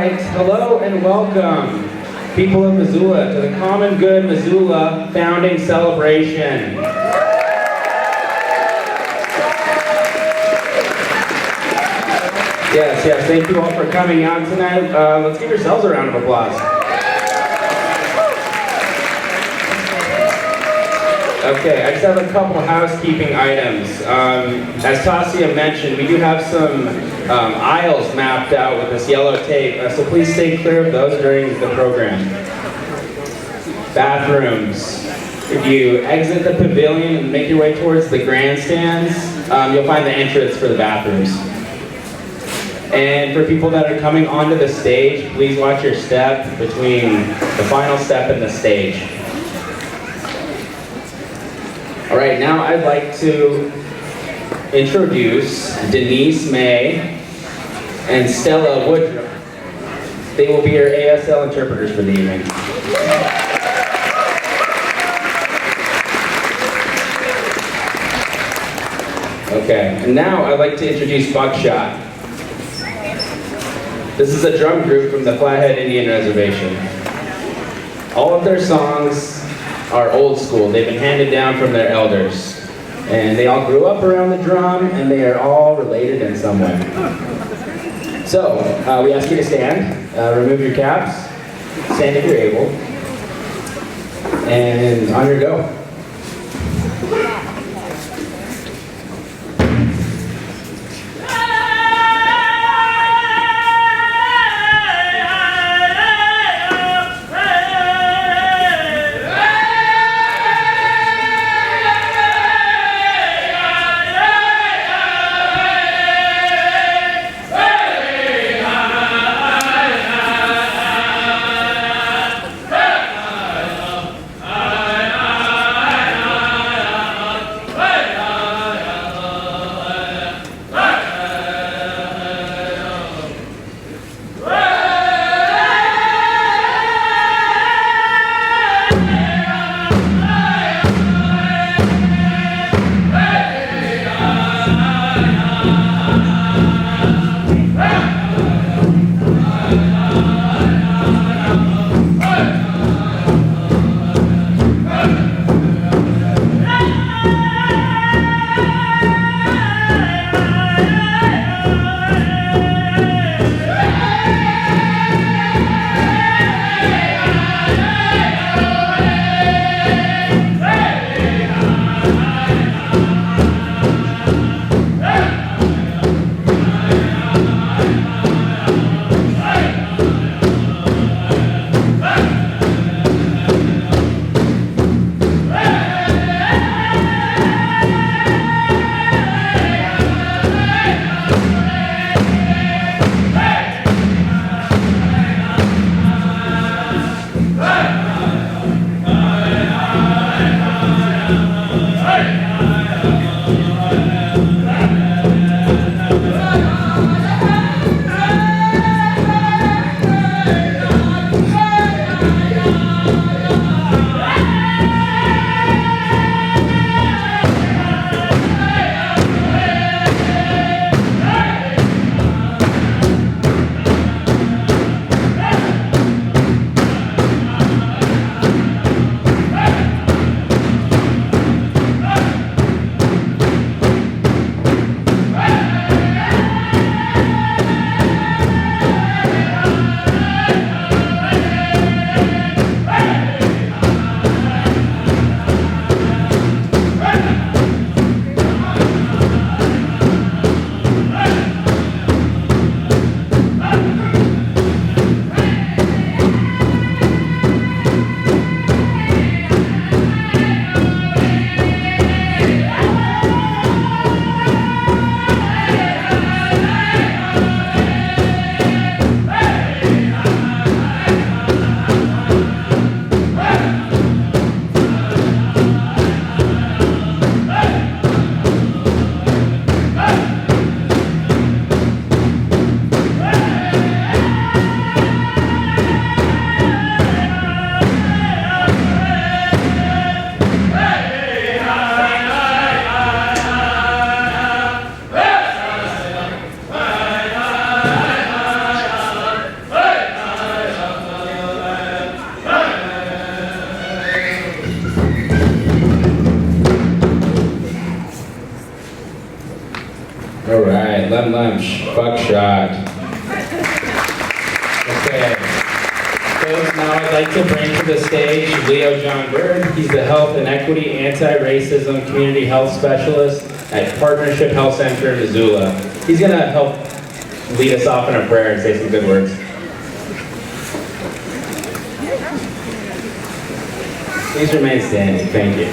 right, hello and welcome, people of Missoula, to the Common Good Missoula Founding Celebration. Yes, thank you all for coming out tonight. Let's give yourselves a round of applause. Okay, I just have a couple housekeeping items. As Tasia mentioned, we do have some aisles mapped out with this yellow tape, so please stay clear of those during the program. Bathrooms. If you exit the pavilion and make your way towards the grandstands, you'll find the entrance for the bathrooms. And for people that are coming onto the stage, please watch your step between the final step and the stage. All right, now I'd like to introduce Denise May and Stella Woodruff. They will be your ASL interpreters for the evening. Okay, and now I'd like to introduce Buckshot. This is a drum group from the Flathead Indian Reservation. All of their songs are old school. They've been handed down from their elders. And they all grew up around the drum, and they are all related in some way. So, we ask you to stand, remove your caps, stand if you're able, and on your go. Lem Lemch, Buckshot. Okay. Folks, now I'd like to bring to the stage Leo John Bird. He's the Health and Equity Anti-Racism Community Health Specialist at Partnership Health Center in Missoula. He's going to help lead us off in a prayer and say some good words. Please remain standing. Thank you.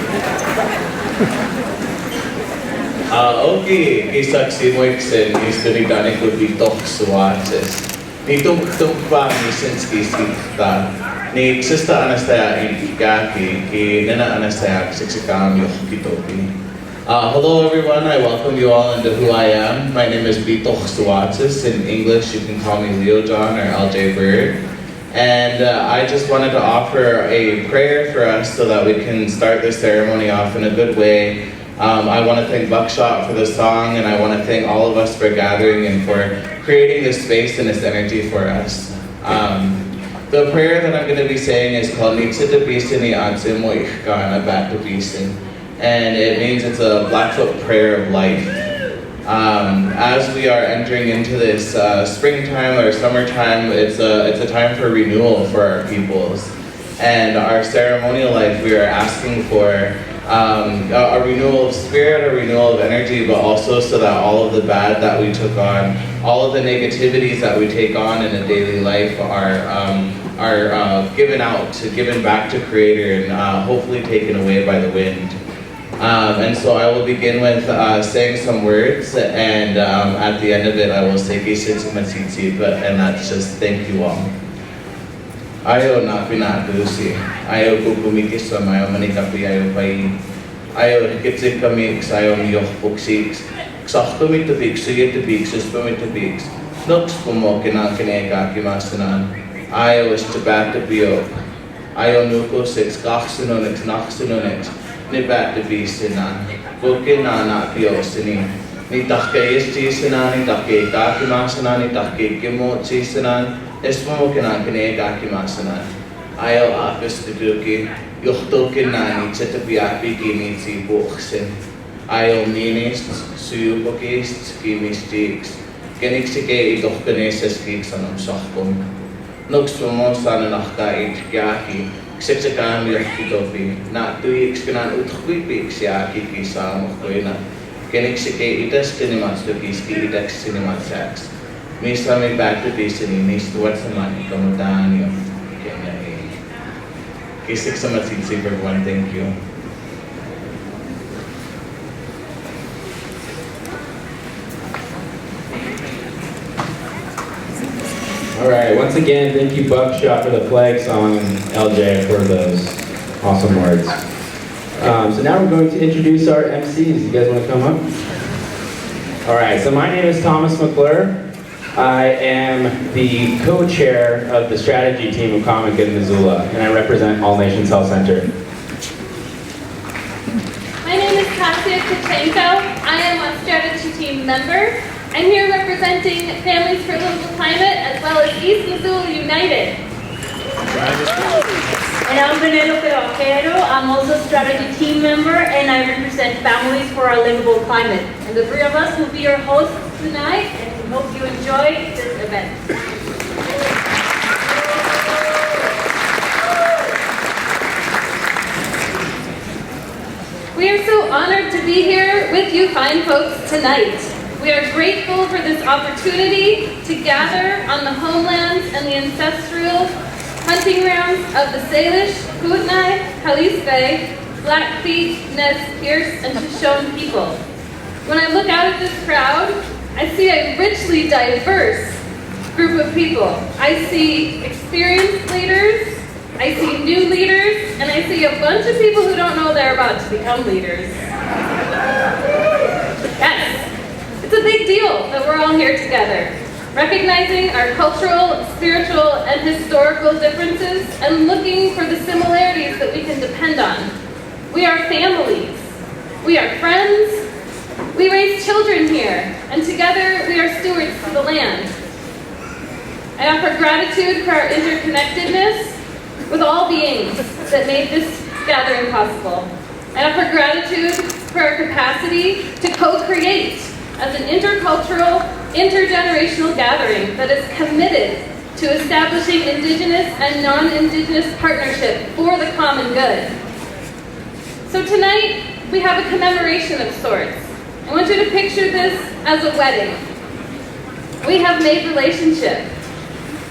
Okay, isaksi moiksen isturi dani kubitok suatses. Ni tuk pa ni senski sikta. Ni sista anasaya inkaki ki nena anasaya siksikam yohkitopi. Hello everyone, I welcome you all into who I am. My name is Bitok Suatses. In English, you can call me Leo John or LJ Bird. And I just wanted to offer a prayer for us so that we can start this ceremony off in a good way. I want to thank Buckshot for the song, and I want to thank all of us for gathering and for creating this space and this energy for us. The prayer that I'm going to be saying is called Nitsita Bisini Adze Moichkana Batu Bisin, and it means it's a Blackfoot prayer of life. As we are entering into this springtime or summertime, it's a time for renewal for our peoples. And our ceremonial life, we are asking for a renewal of spirit, a renewal of energy, but also so that all of the bad that we took on, all of the negativities that we take on in a daily life are given back to Creator and hopefully taken away by the wind. And so I will begin with saying some words, and at the end of it I will say and that's just thank you all. Ayaw na pinadusi, ayaw kukumikis sa mayo manikapi ayaw pai, ayaw hikitsik kami sayo miyok puksiks, ksak tumitubik, sige tubik, sus tumitubik, noks kumo kinaka kimasanan, ayaw is tabat to biok, ayaw nuko six kak sinonix, nak sinonix, ni bat to be sinan, bukin na piyosini, ni takkayis sinan, ni takkay kakimasanan, ni takkay kimot sinan, Esmo kinakine kakimasanan. Ayaw apis tuduki, yukto kinani chetapiapi kimi buksin. Ayaw minis, suyupokis, kimistiks. Keniksike idohkaneses kiksanam sahkum. Nuksmo sana nakait kyaki, ksetsakam yakitopi. Na tuiks kinan utkwipi ksiaki kisamukkoina. Keniksike itas kinimatstukis ki itas kinimatsaks. Misa may back to Disney, Miss Tuwat sa money, kamutaan yun. Kaya kisik sa matsitsig everyone, thank you. Alright, once again, thank you Buckshot for the flag song and LJ for those awesome words. So now we're going to introduce our MCs. You guys want to come up? Alright, so my name is Thomas McClure. I am the co-chair of the strategy team of Common Good Missoula, and I represent All Nations Health Center. My name is Kasia Kachenko. I am a strategy team member. I'm here representing Families for Livable Climate as well as East Missoula United. And I'm Penelope Vaquero. I'm also a strategy team member, and I represent Families for a Livable Climate. And the three of us will be your hosts tonight, and we hope you enjoy this event. We are so honored to be here with you fine folks tonight. We are grateful for this opportunity to gather on the homelands and the ancestral hunting grounds of the Salish, Kootenai, Kalispel, Blackfeet, Nez Perce, and Shoshone people. When I look out at this crowd, I see a richly diverse group of people. I see experienced leaders, I see new leaders, and I see a bunch of people who don't know they're about to become leaders. Yes, it's a big deal that we're all here together, recognizing our cultural, spiritual, and historical differences and looking for the similarities that we can depend on. We are families. We are friends. We raise children here, and together we are stewards to the land. I offer gratitude for our interconnectedness with all beings that made this gathering possible. I offer gratitude for our capacity to co-create as an intercultural, intergenerational gathering that is committed to establishing Indigenous and non-Indigenous partnership for the common good. So tonight, we have a commemoration of sorts. I want you to picture this as a wedding. We have made relationship.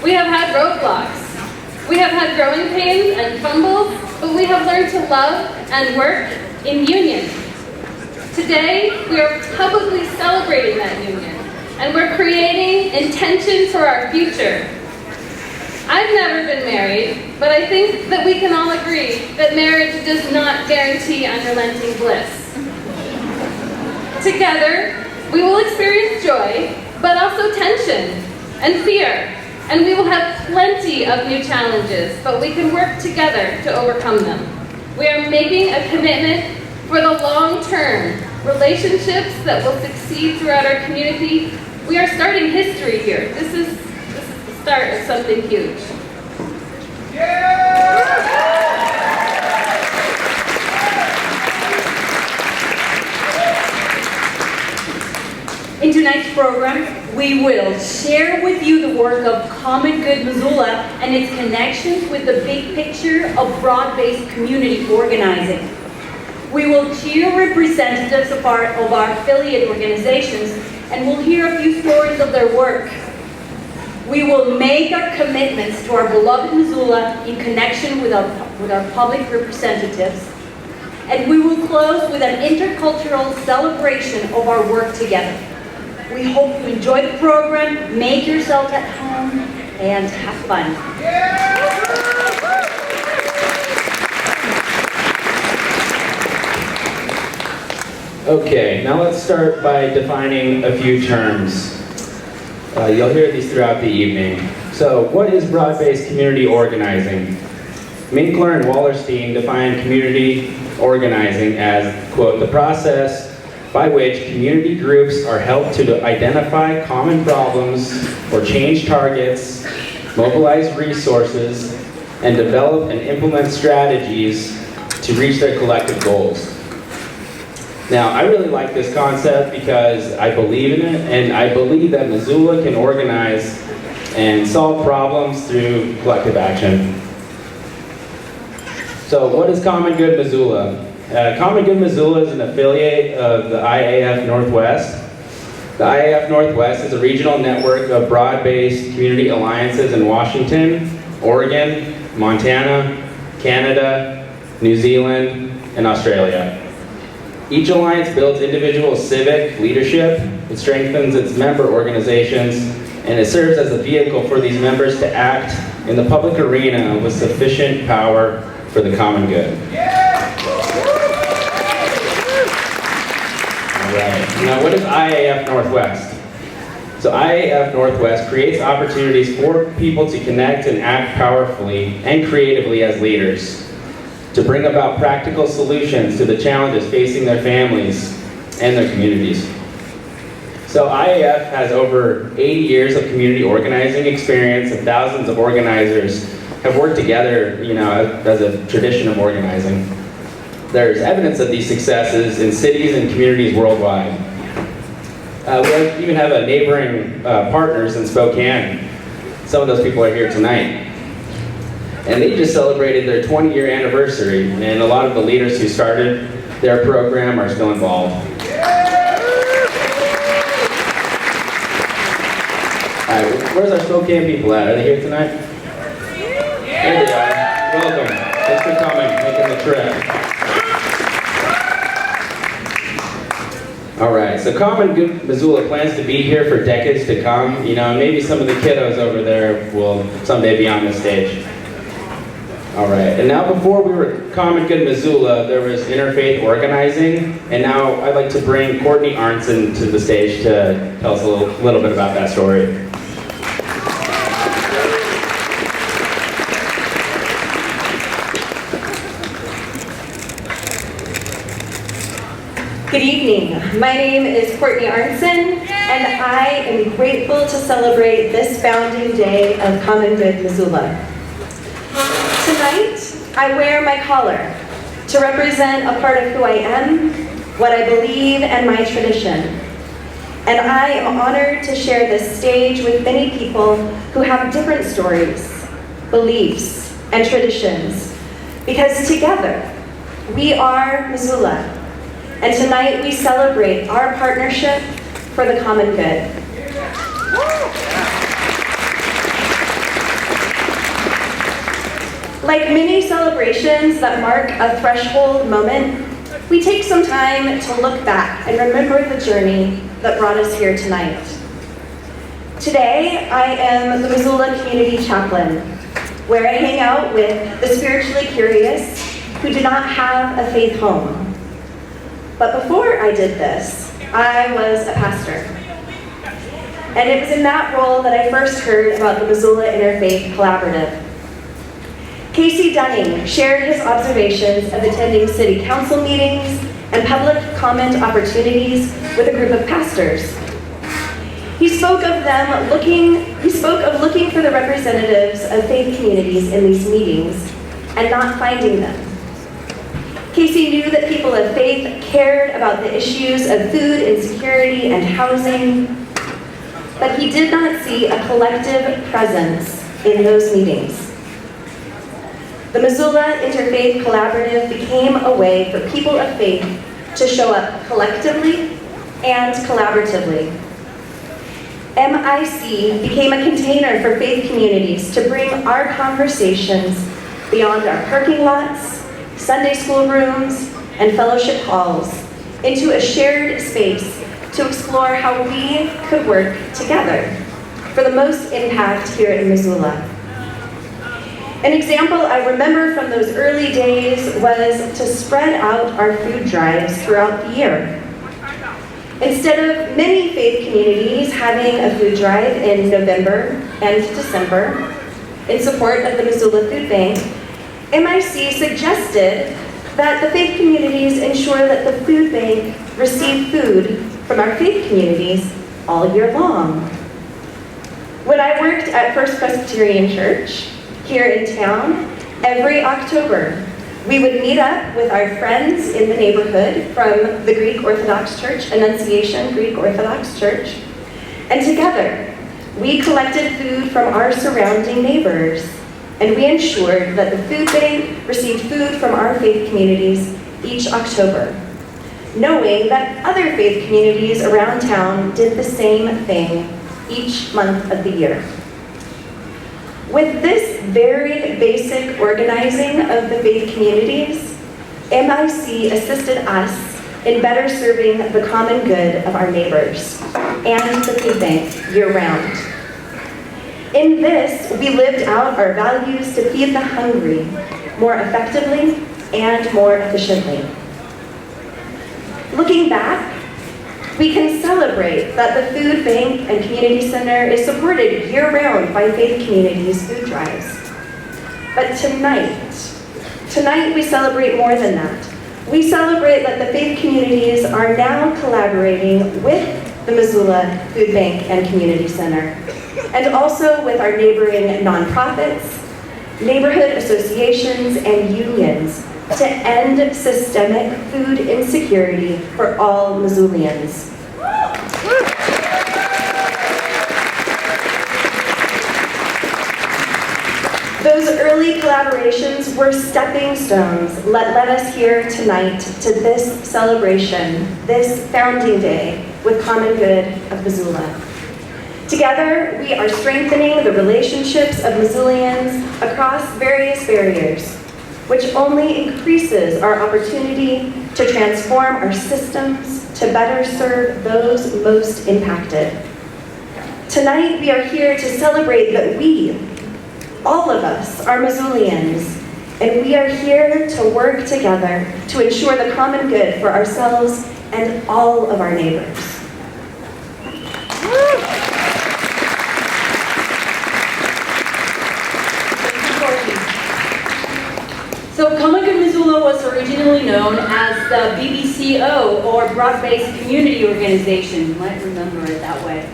We have had roadblocks. We have had growing pains and fumbles, but we have learned to love and work in union. Today, we are publicly celebrating that union, and we're creating intention for our future. I've never been married, but I think that we can all agree that marriage does not guarantee unrelenting bliss. Together, we will experience joy, but also tension and fear, and we will have plenty of new challenges, but we can work together to overcome them. We are making a commitment for the long term, relationships that will succeed throughout our community. We are starting history here. This is the start of something huge. In tonight's program, we will share with you the work of Common Good Missoula and its connections with the big picture of broad-based community organizing. We will hear representatives of our affiliate organizations, and we'll hear a few stories of their work. We will make our commitments to our beloved Missoula in connection with our public representatives, and we will close with an intercultural celebration of our work together. We hope you enjoy the program, make yourself at home, and have fun. Okay, now let's start by defining a few terms. You'll hear these throughout the evening. So, what is broad-based community organizing? Minkler and Wallerstein define community organizing as, quote, the process by which community groups are helped to identify common problems or change targets, mobilize resources, and develop and implement strategies to reach their collective goals. Now, I really like this concept because I believe in it, and I believe that Missoula can organize and solve problems through collective action. So what is Common Good Missoula? Common Good Missoula is an affiliate of the IAF Northwest. The IAF Northwest is a regional network of broad-based community alliances in Washington, Oregon, Montana, Canada, New Zealand, and Australia. Each alliance builds individual civic leadership, it strengthens its member organizations, and it serves as a vehicle for these members to act in the public arena with sufficient power for the common good. All right. Now, what is IAF Northwest? So IAF Northwest creates opportunities for people to connect and act powerfully and creatively as leaders, to bring about practical solutions to the challenges facing their families and their communities. So IAF has over 80 years of community organizing experience, and thousands of organizers have worked together, as a tradition of organizing. There's evidence of these successes in cities and communities worldwide. We even have a neighboring partners in Spokane. Some of those people are here tonight. And they just celebrated their 20-year anniversary, and a lot of the leaders who started their program are still involved. All right, where's our Spokane people at? Are they here tonight? There they are. Welcome. Thanks for coming, making the trip. All right, so Common Good Missoula plans to be here for decades to come. Maybe some of the kiddos over there will someday be on this stage. All right, and now before we were Common Good Missoula, there was interfaith organizing, and now I'd like to bring Courtney Arnson to the stage to tell us a little bit about that story. Good evening. My name is Courtney Arnson, and I am grateful to celebrate this founding day of Common Good Missoula. Tonight, I wear my collar to represent a part of who I am, what I believe, and my tradition. And I am honored to share this stage with many people who have different stories, beliefs, and traditions, because together we are Missoula, and tonight we celebrate our partnership for the common good. Like many celebrations that mark a threshold moment, we take some time to look back and remember the journey that brought us here tonight. Today, I am the Missoula Community Chaplain, where I hang out with the spiritually curious who do not have a faith home. But before I did this, I was a pastor. And it was in that role that I first heard about the Missoula Interfaith Collaborative. Casey Dunning shared his observations of attending city council meetings and public comment opportunities with a group of pastors. He spoke of looking for the representatives of faith communities in these meetings and not finding them. Casey knew that people of faith cared about the issues of food insecurity and housing, but he did not see a collective presence in those meetings. The Missoula Interfaith Collaborative became a way for people of faith to show up collectively and collaboratively. MIC became a container for faith communities to bring our conversations beyond our parking lots, Sunday school rooms, and fellowship halls into a shared space to explore how we could work together for the most impact here in Missoula. An example I remember from those early days was to spread out our food drives throughout the year. Instead of many faith communities having a food drive in November and December in support of the Missoula Food Bank, MIC suggested that the faith communities ensure that the food bank receive food from our faith communities all year long. When I worked at First Presbyterian Church here in town, every October, we would meet up with our friends in the neighborhood from the Greek Orthodox Church, Annunciation Greek Orthodox Church, and together, we collected food from our surrounding neighbors, and we ensured that the food bank received food from our faith communities each October, knowing that other faith communities around town did the same thing each month of the year. With this very basic organizing of the faith communities, MIC assisted us in better serving the common good of our neighbors and the food bank year-round. In this, we lived out our values to feed the hungry more effectively and more efficiently. Looking back, we can celebrate that the Food Bank and Community Center is supported year-round by faith communities' food drives. But tonight we celebrate more than that. We celebrate that the faith communities are now collaborating with the Missoula Food Bank and Community Center, and also with our neighboring nonprofits, neighborhood associations, and unions to end systemic food insecurity for all Missoulians. Those early collaborations were stepping stones that led us here tonight to this celebration, this founding day with Common Good of Missoula. Together, we are strengthening the relationships of Missoulians across various barriers, which only increases our opportunity to transform our systems to better serve those most impacted. Tonight, we are here to celebrate that we, all of us, are Missoulians, and we are here to work together to ensure the common good for ourselves and all of our neighbors. So Common Good Missoula was originally known as the BBCO, or Broad-Based Community Organization. You might remember it that way.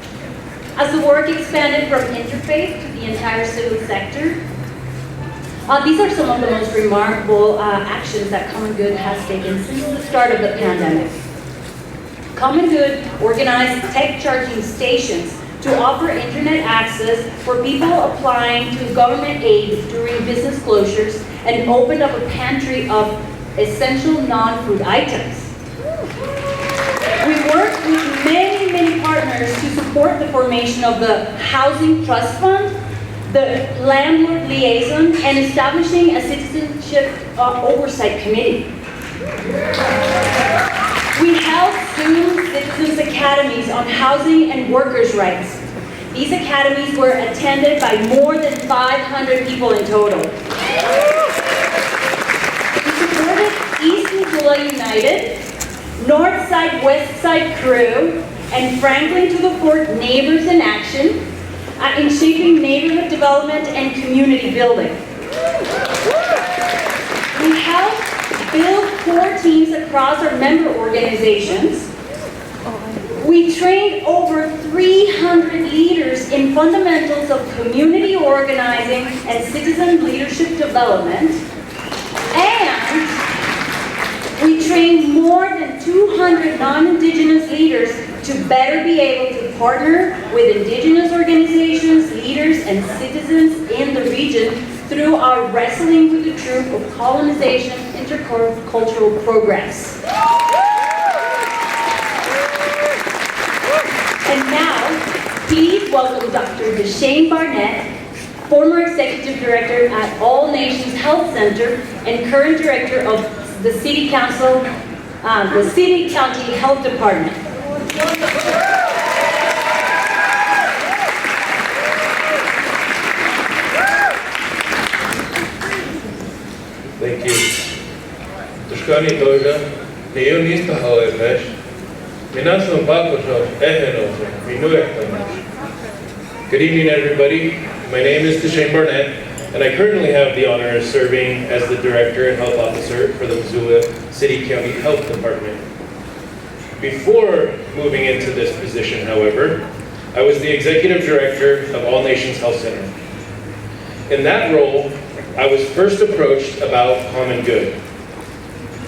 As the work expanded from interfaith to the entire civil sector, these are some of the most remarkable actions that Common Good has taken since the start of the pandemic. Common Good organized tech charging stations to offer internet access for people applying to government aid during business closures and opened up a pantry of essential non-food items. We worked with many partners to support the formation of the Housing Trust Fund, the Landlord Liaison, and establishing a citizenship oversight committee. We held student citizens academies on housing and workers' rights. These academies were attended by more than 500 people in total. We supported East Missoula United, North Side, West Side Crew, and Franklin to the Fort Neighbors in Action in shaping neighborhood development and community building. We helped build core teams across our member organizations. We trained over 300 leaders in fundamentals of community organizing and citizen leadership development. And we trained more than 200 non-Indigenous leaders to better be able to partner with Indigenous organizations, leaders, and citizens in the region through our Wrestling with the Truth of Colonization Intercultural Progress. And now, please welcome Dr. Deshane Barnett, former Executive Director at All Nations Health Center and current Director of the City Council, the City County Health Department. Thank you. Tushkani Doja, Neo Nista Howevesh, Minasan Bakosho, Ehenoso, Minuektamosh. Good evening, everybody. My name is Deshane Barnett, and I currently have the honor of serving as the Director and Health Officer for the Missoula City County Health Department. Before moving into this position, however, I was the Executive Director of All Nations Health Center. In that role, I was first approached about Common Good.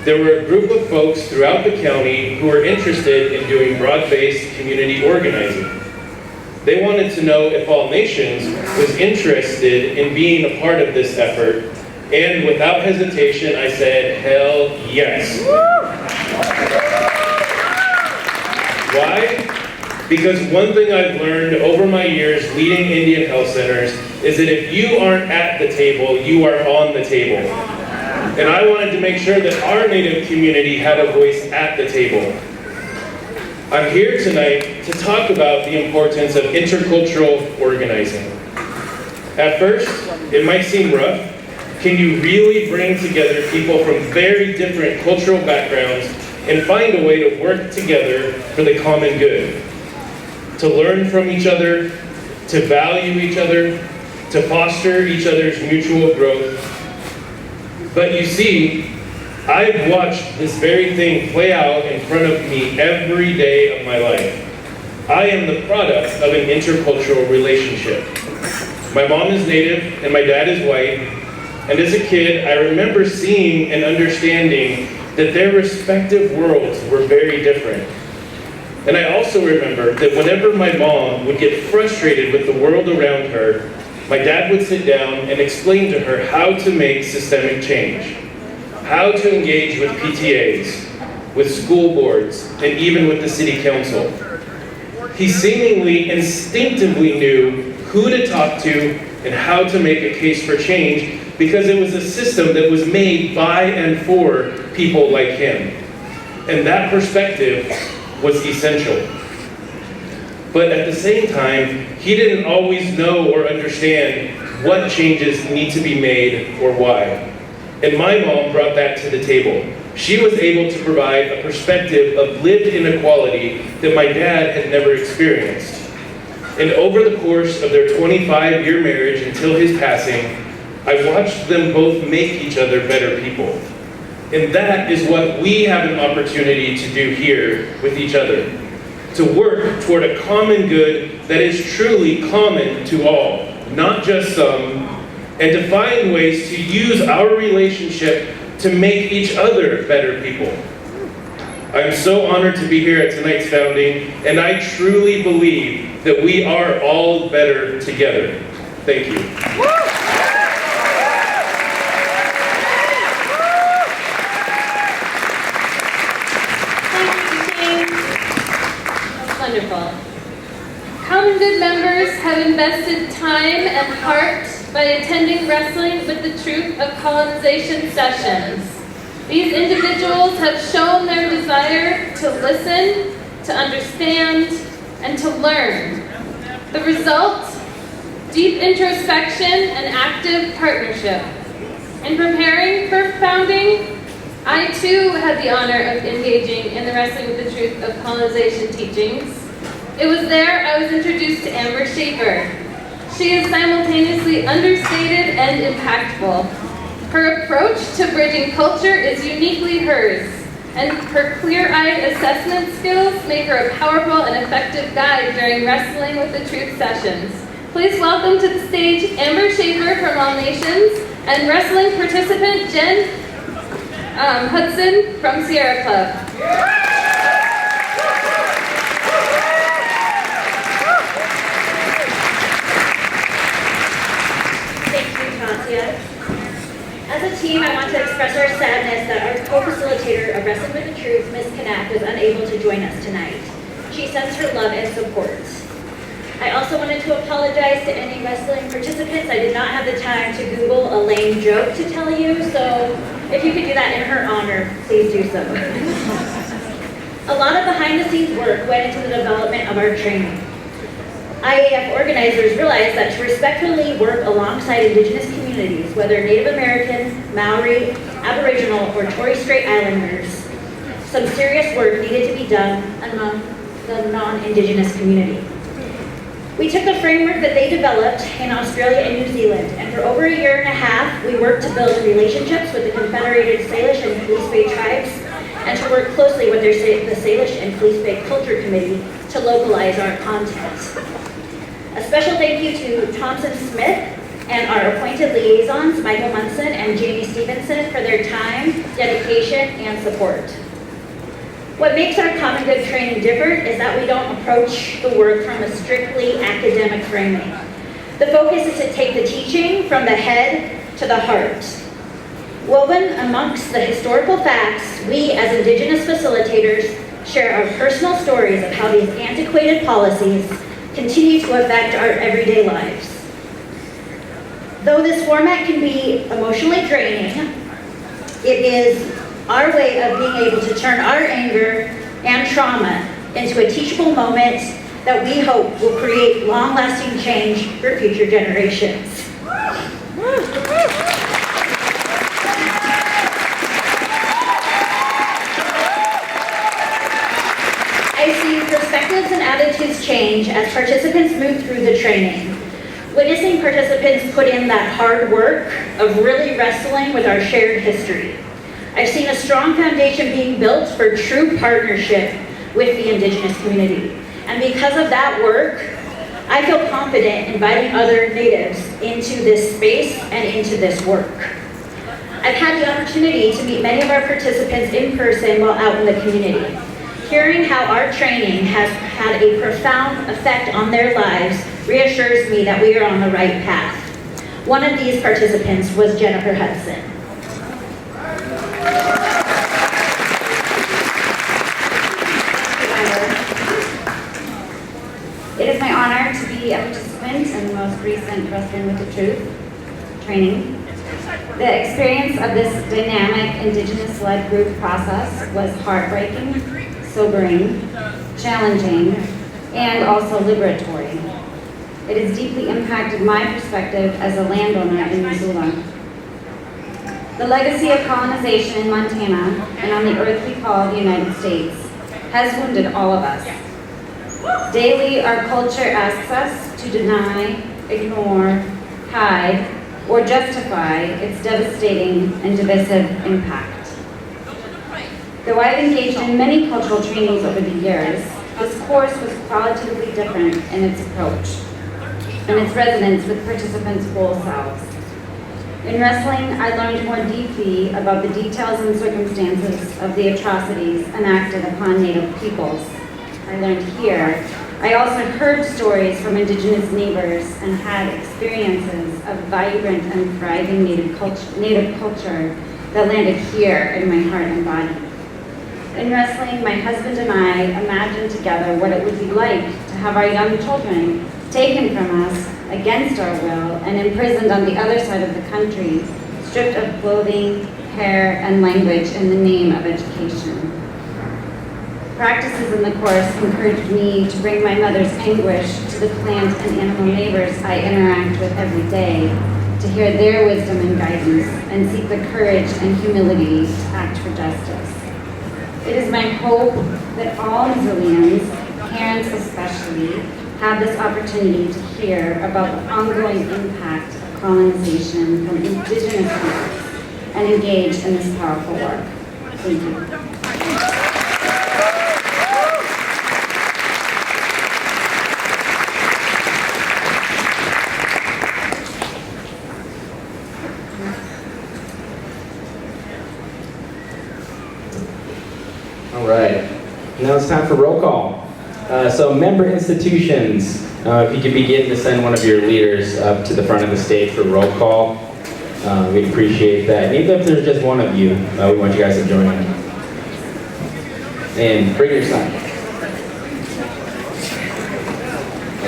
There were a group of folks throughout the county who were interested in doing broad-based community organizing. They wanted to know if All Nations was interested in being a part of this effort, and without hesitation, I said, hell yes. Why? Because one thing I've learned over my years leading Indian health centers is that if you aren't at the table, you are on the table. And I wanted to make sure that our Native community had a voice at the table. I'm here tonight to talk about the importance of intercultural organizing. At first, it might seem rough. Can you really bring together people from very different cultural backgrounds and find a way to work together for the common good? To learn from each other, to value each other, to foster each other's mutual growth. But you see, I've watched this very thing play out in front of me every day of my life. I am the product of an intercultural relationship. My mom is Native and my dad is white, and as a kid, I remember seeing and understanding that their respective worlds were very different. And I also remember that whenever my mom would get frustrated with the world around her, my dad would sit down and explain to her how to make systemic change, how to engage with PTAs, with school boards, and even with the city council. He seemingly instinctively knew who to talk to and how to make a case for change because it was a system that was made by and for people like him. And that perspective was essential. But at the same time, he didn't always know or understand what changes need to be made or why. And my mom brought that to the table. She was able to provide a perspective of lived inequality that my dad had never experienced. And over the course of their 25-year marriage until his passing, I watched them both make each other better people. And that is what we have an opportunity to do here with each other. To work toward a common good that is truly common to all, not just some, and to find ways to use our relationship to make each other better people. I'm so honored to be here at tonight's founding, and I truly believe that we are all better together. Thank you. That's wonderful. Common Good members have invested time and heart by attending Wrestling with the Truth of Colonization sessions. These individuals have shown their desire to listen, to understand, and to learn. The result? Deep introspection and active partnership. In preparing for founding, I too had the honor of engaging in the Wrestling with the Truth of Colonization teachings. It was there I was introduced to Amber Schaefer. She is simultaneously understated and impactful. Her approach to bridging culture is uniquely hers, and her clear-eyed assessment skills make her a powerful and effective guide during Wrestling with the Truth sessions. Please welcome to the stage Amber Schaefer from All Nations and wrestling participant Jen Hudson from Sierra Club. Thank you, Tatia. As a team, I want to express our sadness that our co-facilitator of Wrestling with the Truth, Ms. Kanak, was unable to join us tonight. She sends her love and support. I also wanted to apologize to any wrestling participants. I did not have the time to Google a lame joke to tell you, so if you could do that in her honor, please do so. A lot of behind-the-scenes work went into the development of our training. IAF organizers realized that to respectfully work alongside Indigenous communities, whether Native American, Maori, Aboriginal, or Torres Strait Islanders, some serious work needed to be done among the non-Indigenous community. We took the framework that they developed in Australia and New Zealand, and for over a year and a half, we worked to build relationships with the Confederated Salish and Fleece Bay tribes, and to work closely with the Salish and Fleece Bay Culture Committee to localize our content. A special thank you to Thompson Smith and our appointed liaisons, Michael Munson and Jamie Stevenson, for their time, dedication, and support. What makes our Common Good training different is that we don't approach the work from a strictly academic framing. The focus is to take the teaching from the head to the heart. Woven amongst the historical facts, we as Indigenous facilitators share our personal stories of how these antiquated policies continue to affect our everyday lives. Though this format can be emotionally draining, it is our way of being able to turn our anger and trauma into a teachable moment that we hope will create long-lasting change for future generations. I've seen perspectives and attitudes change as participants move through the training. Witnessing participants put in that hard work of really wrestling with our shared history. I've seen a strong foundation being built for true partnership with the Indigenous community. And because of that work, I feel confident inviting other Natives into this space and into this work. I've had the opportunity to meet many of our participants in person while out in the community. Hearing how our training has had a profound effect on their lives reassures me that we are on the right path. One of these participants was Jennifer Hudson. It is my honor to be a participant in the most recent Wrestling with the Truth training. The experience of this dynamic Indigenous-led group process was heartbreaking, sobering, challenging, and also liberatory. It has deeply impacted my perspective as a landowner in Missoula. The legacy of colonization in Montana and on the earth we call the United States has wounded all of us. Daily, our culture asks us to deny, ignore, hide, or justify its devastating and divisive impact. Though I've engaged in many cultural trainings over the years, this course was qualitatively different in its approach and its resonance with participants' whole selves. In wrestling, I learned more deeply about the details and circumstances of the atrocities enacted upon Native peoples. I learned here. I also heard stories from Indigenous neighbors and had experiences of vibrant and thriving Native culture that landed here in my heart and body. In wrestling, my husband and I imagined together what it would be like to have our young children taken from us against our will and imprisoned on the other side of the country, stripped of clothing, hair, and language in the name of education. Practices in the course encouraged me to bring my mother's anguish to the plant and animal neighbors I interact with every day, to hear their wisdom and guidance, and seek the courage and humility to act for justice. It is my hope that all Missoulians, parents especially, have this opportunity to hear about the ongoing impact of colonization from Indigenous peoples and engage in this powerful work. Thank you. All right, now it's time for roll call. So member institutions, if you could begin to send one of your leaders up to the front of the stage for roll call, we'd appreciate that. And even if there's just one of you, we want you guys to join in. And bring your son.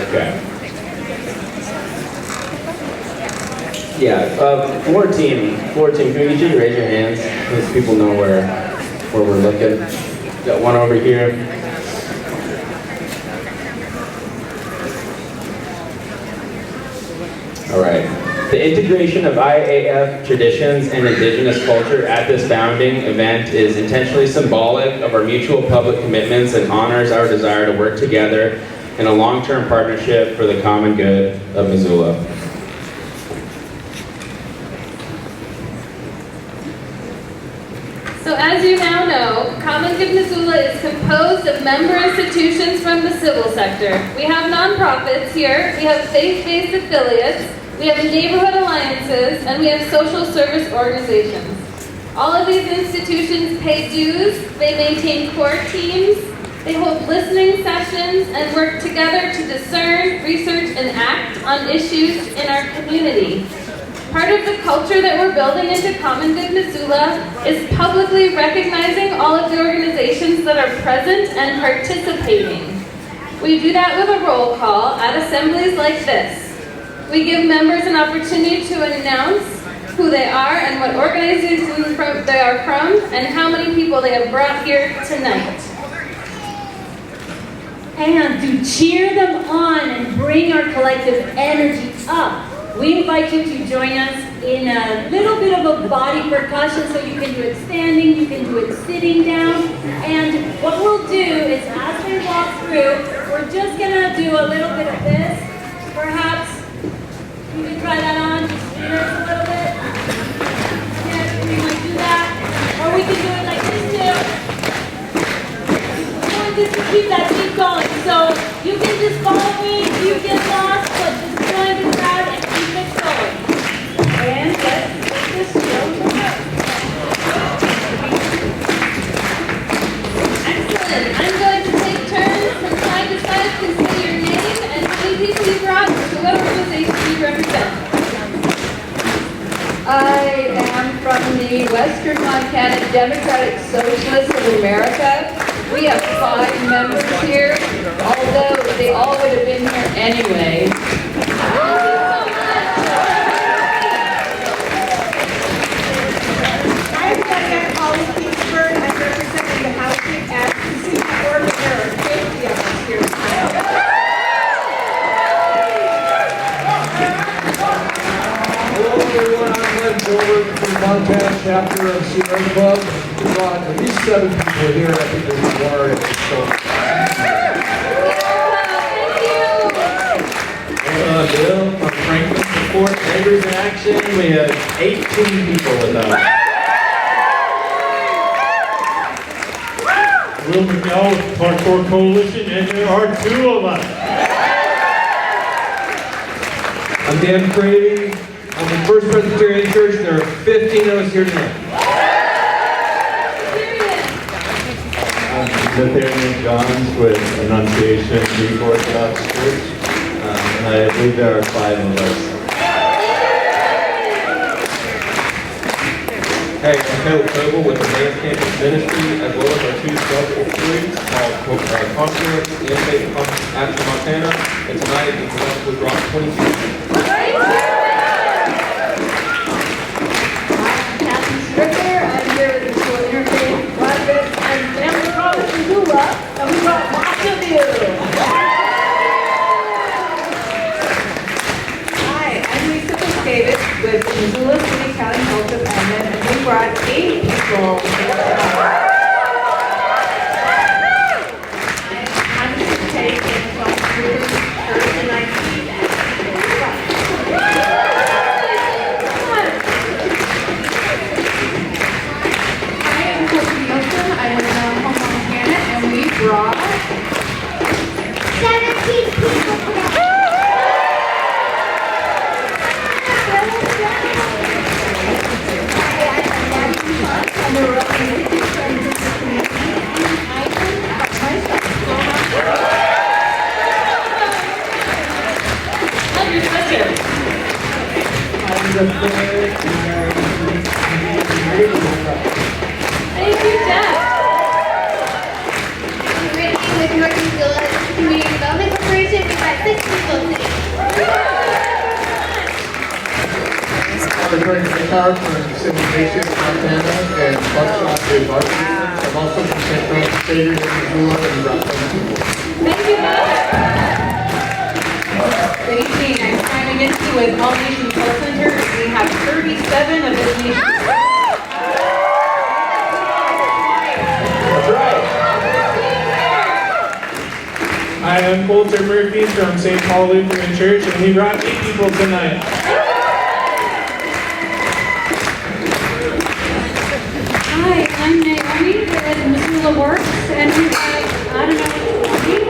Okay. Yeah, floor team, can we get you to raise your hands so people know where we're looking? Got one over here. All right. The integration of IAF traditions and Indigenous culture at this founding event is intentionally symbolic of our mutual public commitments and honors our desire to work together in a long-term partnership for the common good of Missoula. So as you now know, Common Good Missoula is composed of member institutions from the civil sector. We have nonprofits here, we have faith-based affiliates, we have neighborhood alliances, and we have social service organizations. All of these institutions pay dues, they maintain core teams, they hold listening sessions, and work together to discern, research, and act on issues in our community. Part of the culture that we're building into Common Good Missoula is publicly recognizing all of the organizations that are present and participating. We do that with a roll call at assemblies like this. We give members an opportunity to announce who they are and what organizations they are from and how many people they have brought here tonight. And to cheer them on and bring our collective energy up, we invite you to join us in a little bit of a body percussion, so you can do it standing, you can do it sitting down. And what we'll do is, as we walk through, we're just gonna do a little bit of this. Perhaps you can try that on, just reverse a little bit. Yes, we might do that. Or we can do it like this too. We're going just to keep that beat going. So you can just follow me if you get lost, but just join the crowd and keep it going. And let's take this show. Excellent. I'm going to take turns from side to side to say your name and how many people you brought to what organization you represent. I am from the Western Montana Democratic Socialists of America. We have 5 members here, although they all would have been here anyway. I'm Diane Holly Kingsford. I'm representing the Housing Advocacy Board, and there are 50 of us here today. Hello everyone, I'm Glenn Forward from the Montana chapter of Sierra Club. We brought at least 7 people here, and I think there's more at this show. Bill from Franklin Support Neighbors in Action. We have 18 people with us. Will McDowell with Parkour Coalition, and there are 2 of us. I'm Dan Cravey. I'm the First Presbyterian Church. There are 15 of us here tonight. I'm Nathaniel Johns with Annunciation Greek Orthodox Church, and I believe there are 5 of us. Hey, I'm Caleb Coble with the Mayor's Campus Ministry, as well as our 2 self-fulfilling called Conference and Faith After Montana, and tonight we collectively brought 22. I'm here with the School Interfaith Broadband and Family College Missoula, and we brought lots of you. Hi, I'm Lisa Davis with the Missoula City County Health Department, and we brought 8 people. I'm Mrs. Tate, and from Church, and I and we brought 17 people Thank you, Jeff. With Good Missoula Community Development Corporation, we got 6 people today. I'm returning to the car from Civilization, Montana, and Buckshot is Arkansas. I'm also from St. Francis Xavier in Missoula, and we brought 7 people. Thank you, both. Good evening. I'm signing in with All Nations Health Center. We have 37 of this nation. That's right. I am Coulter Murphy from St. Paul Lutheran Church, and we brought 8 people tonight. Hi, I'm Naomi with Missoula Works, and we have, I don't know, 20.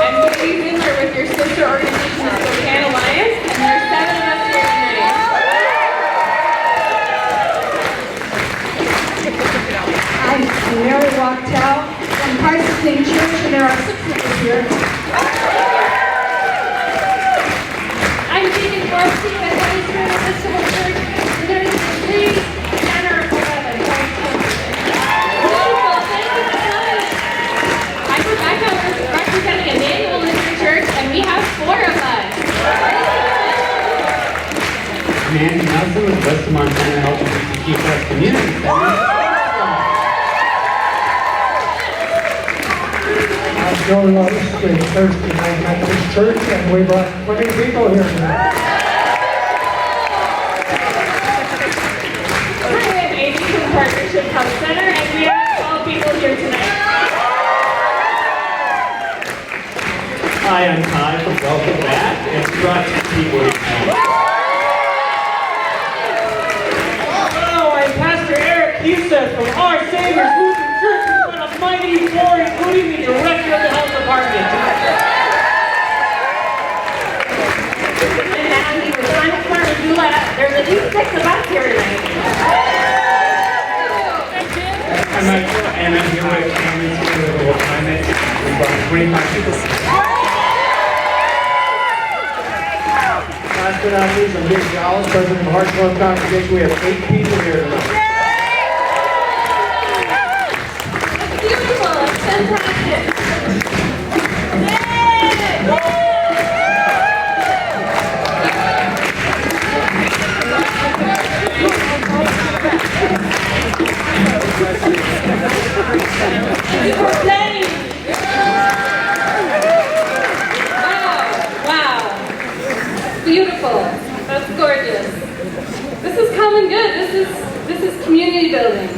I'm Katie Miller with your sister organization, the Spokane Alliance, and there's 7 of us here tonight. I'm Mary Wachtel from Christ King Church, and there are 6 of us here. I'm Deacon Darcy with Holy Spirit Episcopal Church. We're going to please enter 11. Wonderful. Thank you for coming. I'm Rebecca. We're representing Emmanuel Lutheran Church, and we have 4 of us. I'm Andy Nelson with Western Montana LGBTQ+ Community Center. I'm Joe Lotus with Thursday Night Methodist Church, and we brought 20 people here tonight. Hi, I'm Amy from Partnership Health Center, and we have 12 people here tonight. Hi, I'm Todd from Welcome Back, and we brought 2 people here tonight. Hello, I'm Pastor Eric Youssef from Our Savior's Lutheran Church. We've got a mighty floor, including the director of the health department. And Natalie with Simon Clark Missoula. There's at least 6 of us here tonight. I'm Michael, and I'm here with families here with the whole climate. We brought 25 people. Last but not least, I'm Dick Giles, president of the Heart Club Congregation. We have 8 people here tonight. Beautiful. It's fantastic. Wow. Beautiful. That's gorgeous. This is common good. This is community building.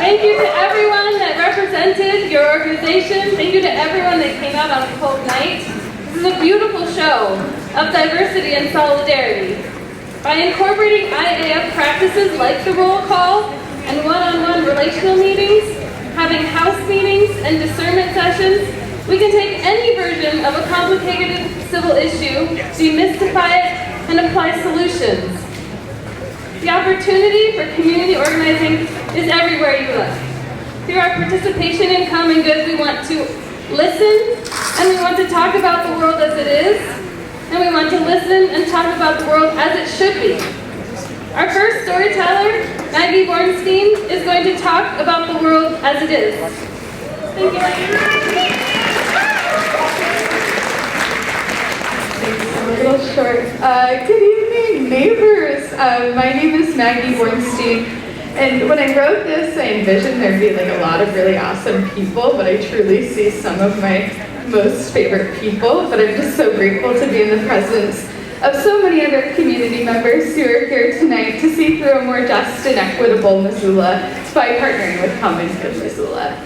Thank you to everyone that represented your organization. Thank you to everyone that came out on a cold night. This is a beautiful show of diversity and solidarity. By incorporating IAF practices like the roll call and one-on-one relational meetings, having house meetings and discernment sessions, We can take any version of a complicated civil issue, demystify it, and apply solutions. The opportunity for community organizing is everywhere you look. Through our participation in Common Good, we want to listen, and we want to talk about the world as it is, and we want to listen and talk about the world as it should be. Our first storyteller, Maggie Bornstein, is going to talk about the world as it is. Thank you, Maggie. A little short. Good evening, neighbors. My name is Maggie Bornstein, and when I wrote this, I envisioned there'd be like a lot of really awesome people, but I truly see some of my most favorite people. But I'm just so grateful to be in the presence of so many other community members who are here tonight to see through a more just and equitable Missoula by partnering with Common Good Missoula.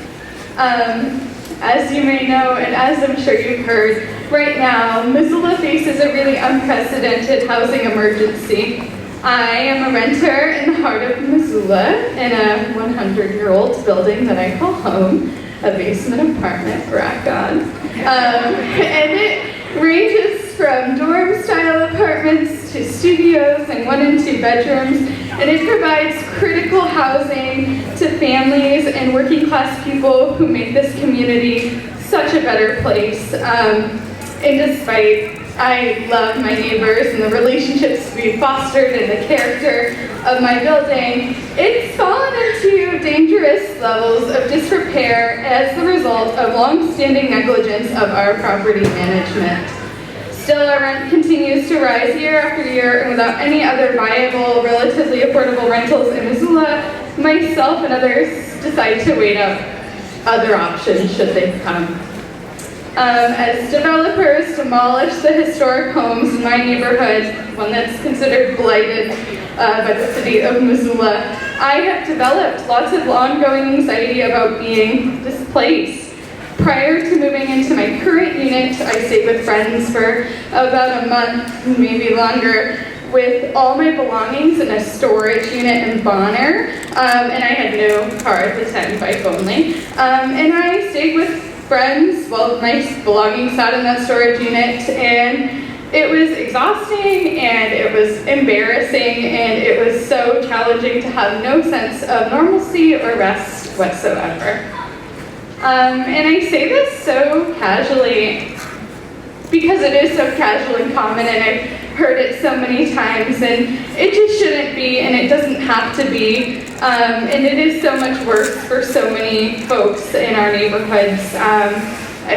As you may know, and as I'm sure you've heard, right now, Missoula faces a really unprecedented housing emergency. I am a renter in the heart of Missoula in a 100-year-old building that I call home, a basement apartment, rock on. And it ranges from dorm-style apartments to studios and 1 and 2 bedrooms, and it provides critical housing to families and working-class people who make this community such a better place. And despite I love my neighbors and the relationships we've fostered and the character of my building, it's fallen into dangerous levels of disrepair as the result of long-standing negligence of our property management. Still, our rent continues to rise year after year, and without any other viable, relatively affordable rentals in Missoula, myself and others decide to wait out other options should they come. As developers demolish the historic homes in my neighborhood, one that's considered blighted by the city of Missoula, I have developed lots of ongoing anxiety about being displaced. Prior to moving into my current unit, I stayed with friends for about a month, maybe longer, with all my belongings in a storage unit in Bonner, and I had no car at the time, bike only. And I stayed with friends while my belongings sat in that storage unit, and it was exhausting, and it was embarrassing, and it was so challenging to have no sense of normalcy or rest whatsoever. And I say this so casually because it is so casual and common, and I've heard it so many times, and it just shouldn't be, and it doesn't have to be, and it is so much worse for so many folks in our neighborhoods.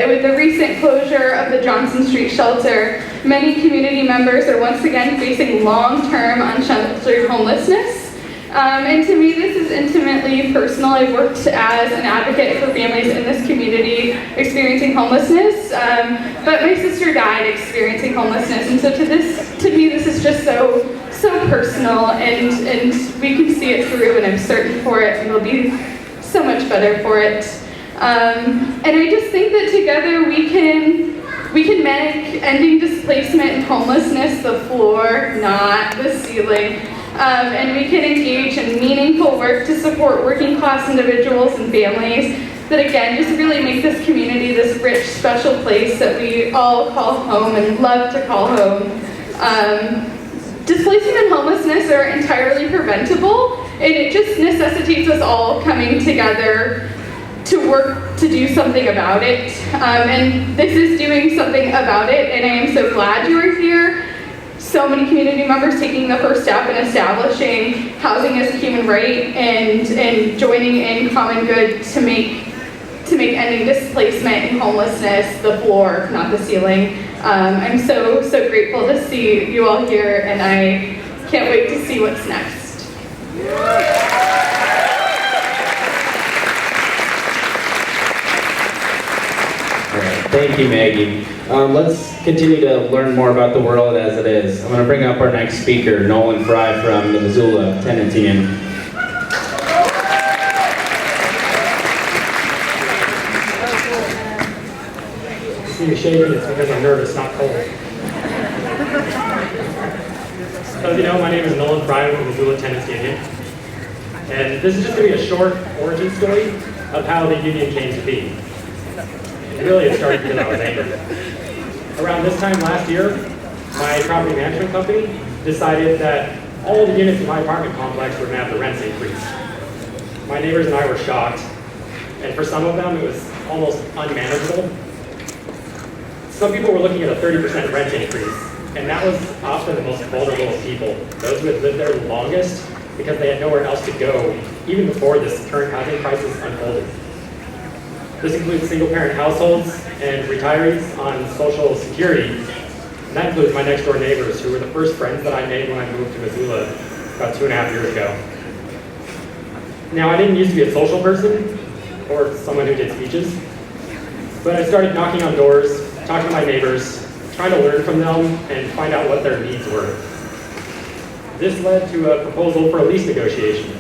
With the recent closure of the Johnson Street shelter, many community members are once again facing long-term unsheltered homelessness. And to me, this is intimately personal. I've worked as an advocate for families in this community experiencing homelessness, but my sister died experiencing homelessness, and so to me, this is just so personal, and we can see it through, and I'm certain for it, and we'll be so much better for it. And I just think that together we can make ending displacement and homelessness the floor, not the ceiling. And we can engage in meaningful work to support working class individuals and families that, again, just really make this community this rich, special place that we all call home and love to call home. Displacement and homelessness are entirely preventable, and it just necessitates us all coming together to work to do something about it. And this is doing something about it, and I am so glad you are here. So many community members taking the first step in establishing housing as a human right and joining in Common Good to make ending displacement and homelessness the floor, not the ceiling. I'm so grateful to see you all here, and I can't wait to see what's next. Thank you, Maggie. Let's continue to learn more about the world as it is. I'm going to bring up our next speaker, Nolan Fry from the Missoula Tenants Union. See you shaking, it's because I'm nervous, not cold. So as you know, my name is Nolan Fry from the Missoula Tenants Union. And this is just going to be a short origin story of how the union came to be. Really, it started because I was angry. Around this time last year, my property management company decided that all the units in my apartment complex were going to have the rents increase. My neighbors and I were shocked, and for some of them, it was almost unmanageable. Some people were looking at a 30% rent increase, and that was often the most vulnerable of people, those who had lived there the longest because they had nowhere else to go, even before this current housing crisis unfolded. This includes single-parent households and retirees on Social Security, and that includes my next-door neighbors, who were the first friends that I made when I moved to Missoula about 2.5 years ago. Now, I didn't used to be a social person, or someone who did speeches, but I started knocking on doors, talking to my neighbors, trying to learn from them and find out what their needs were. This led to a proposal for a lease negotiation.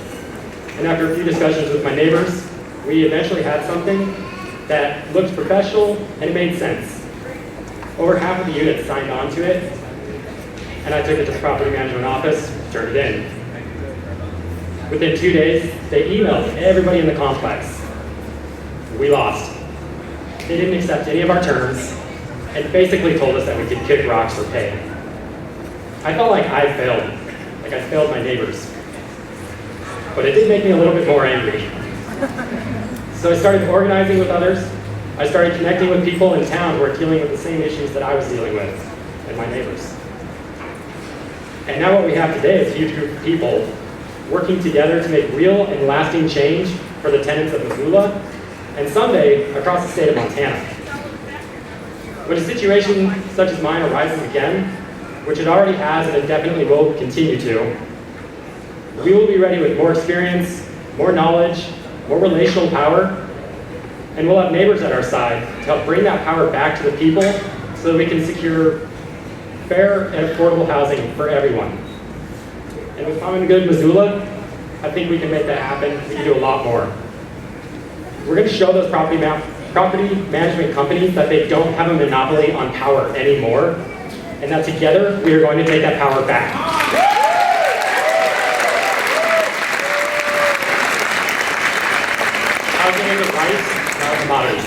And after a few discussions with my neighbors, we eventually had something that looked professional and it made sense. Over half of the units signed on to it, and I took it to the property management office, turned it in. Within 2 days, they emailed everybody in the complex. We lost. They didn't accept any of our terms, and basically told us that we could kick rocks or pay. I felt like I failed my neighbors. But it did make me a little bit more angry. So I started organizing with others. I started connecting with people in town who were dealing with the same issues that I was dealing with, and my neighbors. And now what we have today is a huge group of people working together to make real and lasting change for the tenants of Missoula, and someday across the state of Montana. When a situation such as mine arises again, which it already has and it definitely will continue to, we will be ready with more experience, more knowledge, more relational power, and we'll have neighbors at our side to help bring that power back to the people so that we can secure fair and affordable housing for everyone. And with Common Good Missoula, I think we can make that happen. We can do a lot more. We're going to show those property management companies that they don't have a monopoly on power anymore, and that together we are going to take that power back. Housing is a right, not a commodity.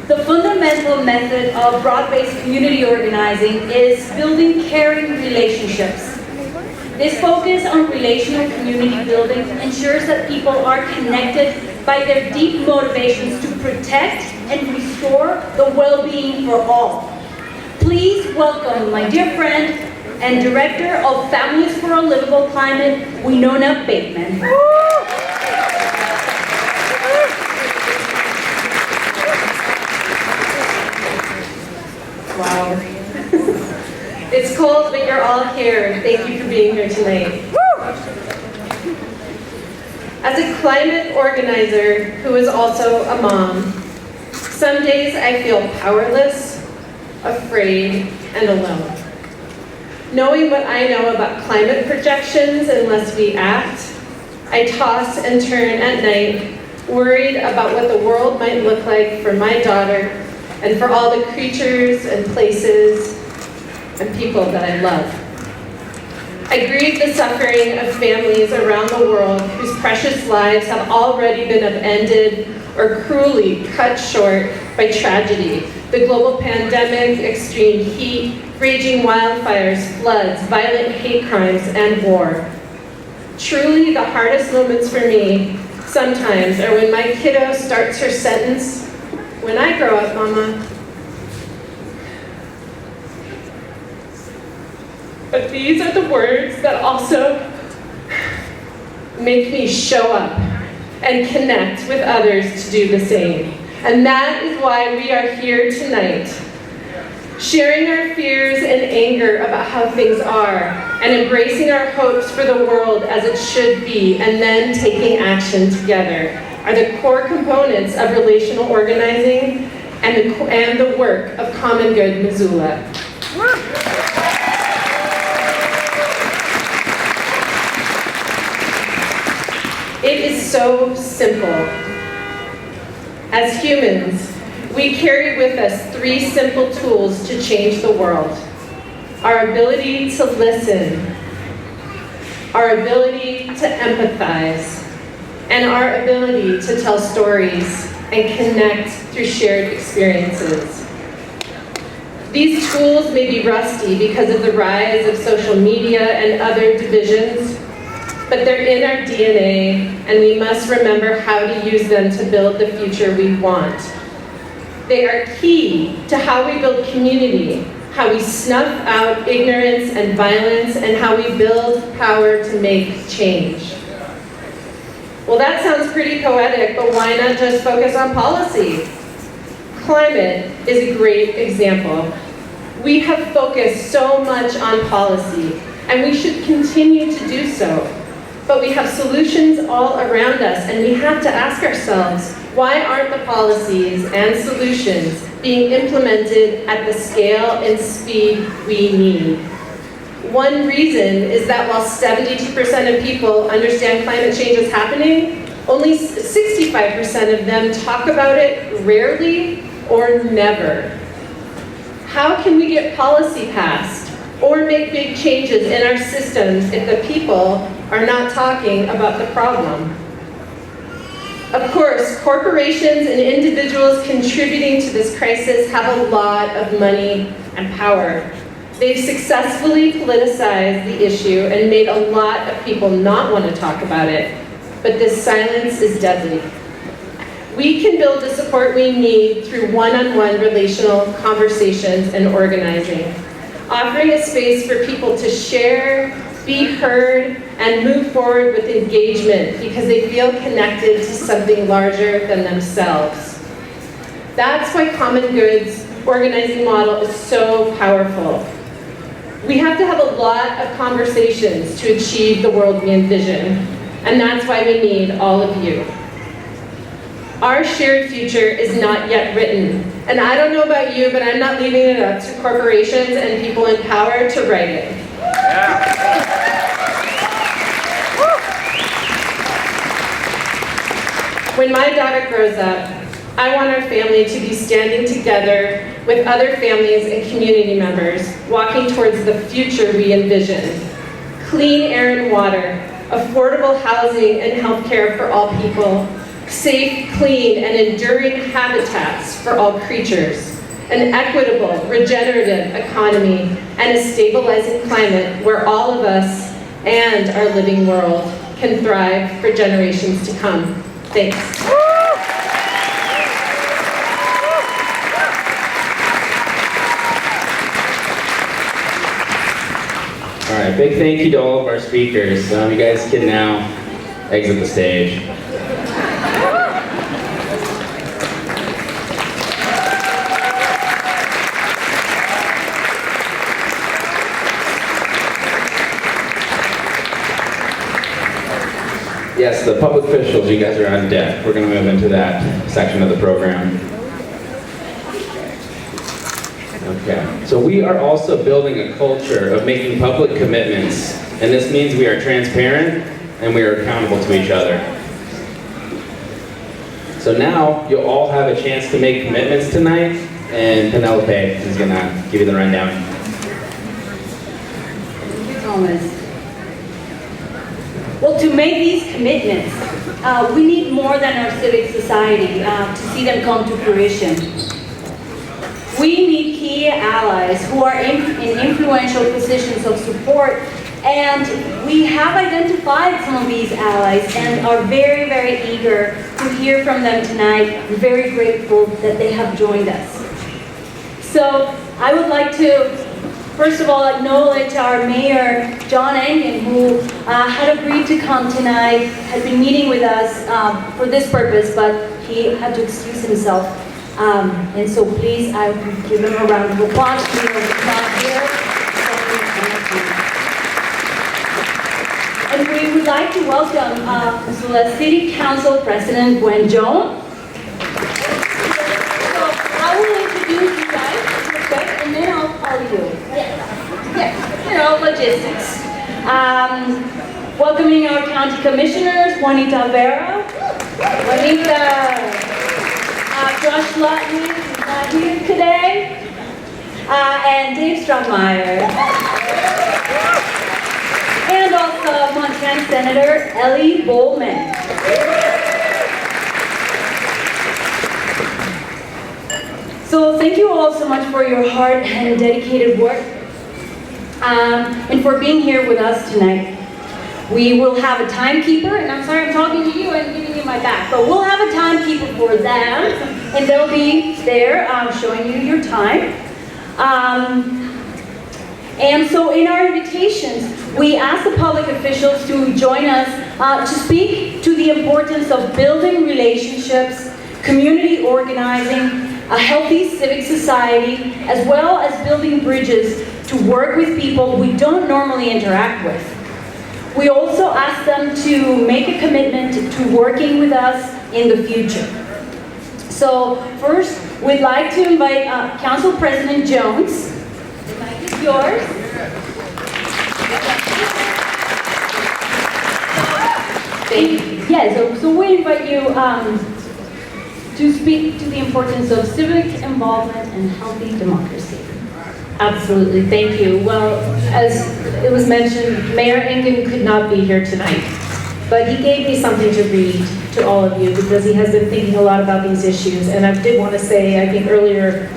The fundamental method of broad-based community organizing is building caring relationships. This focus on relational community building ensures that people are connected by their deep motivations to protect and restore the well-being for all. Please welcome my dear friend and Director of Families for a Livable Climate, Winona Bateman. Wow. It's cold, but you're all here. Thank you for being here tonight. As a climate organizer who is also a mom, some days I feel powerless, afraid, and alone. Knowing what I know about climate projections unless we act, I toss and turn at night, worried about what the world might look like for my daughter and for all the creatures and places and people that I love. I grieve the suffering of families around the world whose precious lives have already been upended or cruelly cut short by tragedy, the global pandemic, extreme heat, raging wildfires, floods, violent hate crimes, and war. Truly, the hardest moments for me sometimes are when my kiddo starts her sentence, "When I grow up, Mama." But these are the words that also make me show up and connect with others to do the same. And that is why we are here tonight, sharing our fears and anger about how things are, and embracing our hopes for the world as it should be, and then taking action together, are the core components of relational organizing and the work of Common Good Missoula. It is so simple. As humans, we carry with us 3 simple tools to change the world. Our ability to listen, our ability to empathize, and our ability to tell stories and connect through shared experiences. These tools may be rusty because of the rise of social media and other divisions, but they're in our DNA, and we must remember how to use them to build the future we want. They are key to how we build community, how we snuff out ignorance and violence, and how we build power to make change. Well, that sounds pretty poetic, but why not just focus on policy? Climate is a great example. We have focused so much on policy, and we should continue to do so. But we have solutions all around us, and we have to ask ourselves, why aren't the policies and solutions being implemented at the scale and speed we need? One reason is that while 72% of people understand climate change is happening, only 65% of them talk about it rarely or never. How can we get policy passed or make big changes in our systems if the people are not talking about the problem? Of course, corporations and individuals contributing to this crisis have a lot of money and power. They've successfully politicized the issue and made a lot of people not want to talk about it, but this silence is deadly. We can build the support we need through one-on-one relational conversations and organizing, offering a space for people to share, be heard, and move forward with engagement because they feel connected to something larger than themselves. That's why Common Good's organizing model is so powerful. We have to have a lot of conversations to achieve the world we envision, and that's why we need all of you. Our shared future is not yet written, and I don't know about you, but I'm not leaving it up to corporations and people in power to write it. When my daughter grows up, I want our family to be standing together with other families and community members, walking towards the future we envision. Clean air and water, affordable housing and healthcare for all people, safe, clean, and enduring habitats for all creatures, an equitable, regenerative economy, and a stabilizing climate where all of us and our living world can thrive for generations to come. Thanks. All right, big thank you to all of our speakers. You guys can now exit the stage. Yes, the public officials, you guys are on deck. We're going to move into that section of the program. Okay, so we are also building a culture of making public commitments, and this means we are transparent and we are accountable to each other. So now you'll all have a chance to make commitments tonight, and Penelope is going to give you the rundown. Thank you, Thomas. Well, to make these commitments, we need more than our civic society to see them come to fruition. We need key allies who are in influential positions of support, and we have identified some of these allies and are very, very eager to hear from them tonight. We're very grateful that they have joined us. So I would like to first of all acknowledge our mayor, John Engen, who had agreed to come tonight, had been meeting with us for this purpose, but he had to excuse himself. And so please, I will give him a round of applause. He is not here. And we would like to welcome Missoula City Council President Gwen Jones. So I will introduce you guys real quick, and then I'll call you. Yeah, you know, logistics. Welcoming our county commissioners, Juanita Vera. Josh Lutton is not here today. And Dave Strummeyer. And us Montana Senator Ellie Bowman. So thank you all so much for your hard and dedicated work and for being here with us tonight. We will have a timekeeper, and I'm sorry I'm talking to you and giving you my back, but we'll have a timekeeper for them, and they'll be there showing you your time. And so in our invitations, we ask the public officials to join us to speak to the importance of building relationships, community organizing, a healthy civic society, as well as building bridges to work with people we don't normally interact with. We also ask them to make a commitment to working with us in the future. So first, we'd like to invite Council President Jones. The mic is yours. Yeah, so we invite you to speak to the importance of civic involvement and healthy democracy. Absolutely, thank you. Well, as it was mentioned, Mayor Engen could not be here tonight, but he gave me something to read to all of you because he has been thinking a lot about these issues. And I did want to say, I think earlier,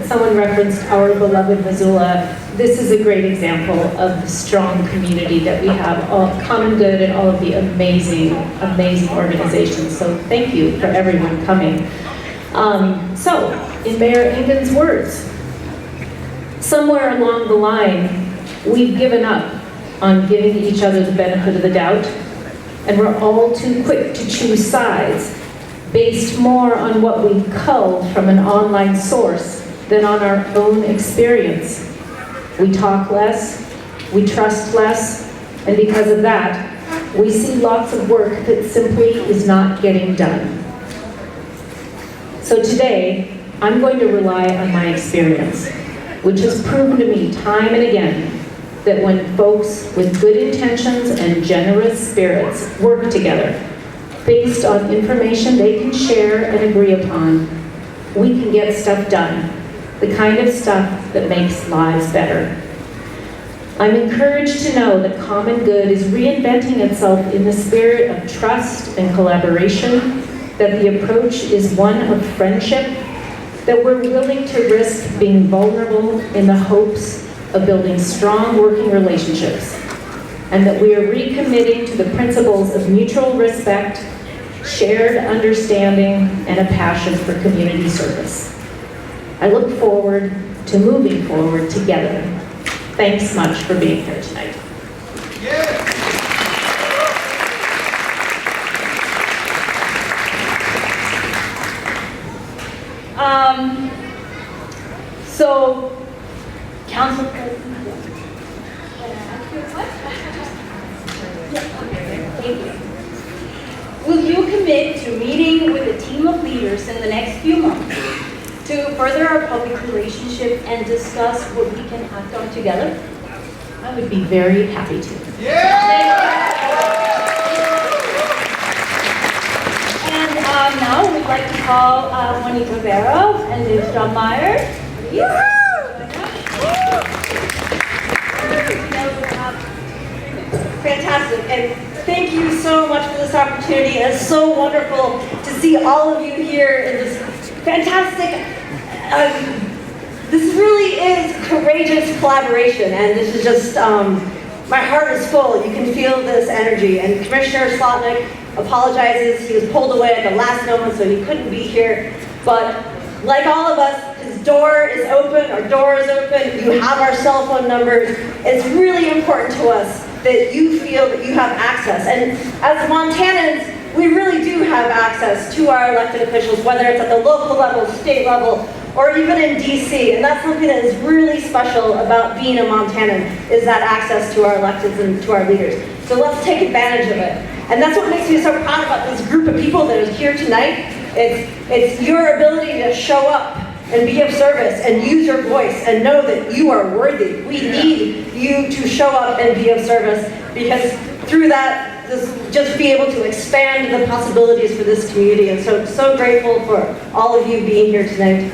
someone referenced our beloved Missoula. This is a great example of the strong community that we have, all Common Good and all of the amazing, amazing organizations. So thank you for everyone coming. So, in Mayor Engen's words, somewhere along the line, we've given up on giving each other the benefit of the doubt, and we're all too quick to choose sides based more on what we've culled from an online source than on our own experience. We talk less, we trust less, and because of that, we see lots of work that simply is not getting done. So today, I'm going to rely on my experience, which has proven to me time and again that when folks with good intentions and generous spirits work together, based on information they can share and agree upon, we can get stuff done, the kind of stuff that makes lives better. I'm encouraged to know that Common Good is reinventing itself in the spirit of trust and collaboration, that the approach is one of friendship, that we're willing to risk being vulnerable in the hopes of building strong working relationships, and that we are recommitting to the principles of mutual respect, shared understanding, and a passion for community service. I look forward to moving forward together. Thanks much for being here tonight. So, Council President, can I ask you a question? Thank you. Will you commit to meeting with a team of leaders in the next few months to further our public relationship and discuss what we can act on together? I would be very happy to. And now we'd like to call Monique Rivera and Liz John Meyer. Fantastic, and thank you so much for this opportunity. It's so wonderful to see all of you here in this fantastic, this really is courageous collaboration, and this is just, my heart is full. You can feel this energy, and Commissioner Slotnick apologizes. He was pulled away at the last moment, so he couldn't be here, but like all of us, his door is open, our door is open, you have our cell phone numbers. It's really important to us that you feel that you have access. And as Montanans, we really do have access to our elected officials, whether it's at the local level, state level, or even in DC. And that's something that is really special about being a Montanan, is that access to our electeds and to our leaders. So let's take advantage of it. And that's what makes me so proud about this group of people that is here tonight. It's your ability to show up and be of service and use your voice and know that you are worthy. We need you to show up and be of service, because through that, just be able to expand the possibilities for this community. And so grateful for all of you being here tonight.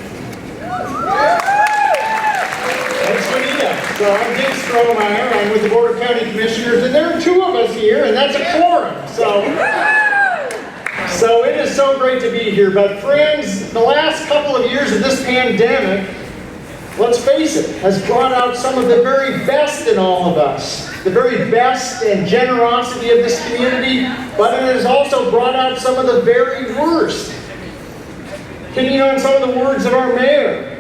Thanks, Juanita. So So I'm Dick Strohmeyer, I'm with the Board of County Commissioners, and there are two of us here, and that's a quorum. So it is so great to be here. But friends, the last couple of years of this pandemic, let's face it, has brought out some of the very best in all of us. The very best and generosity of this community, but it has also brought out some of the very worst. Picking on some of the words of our mayor,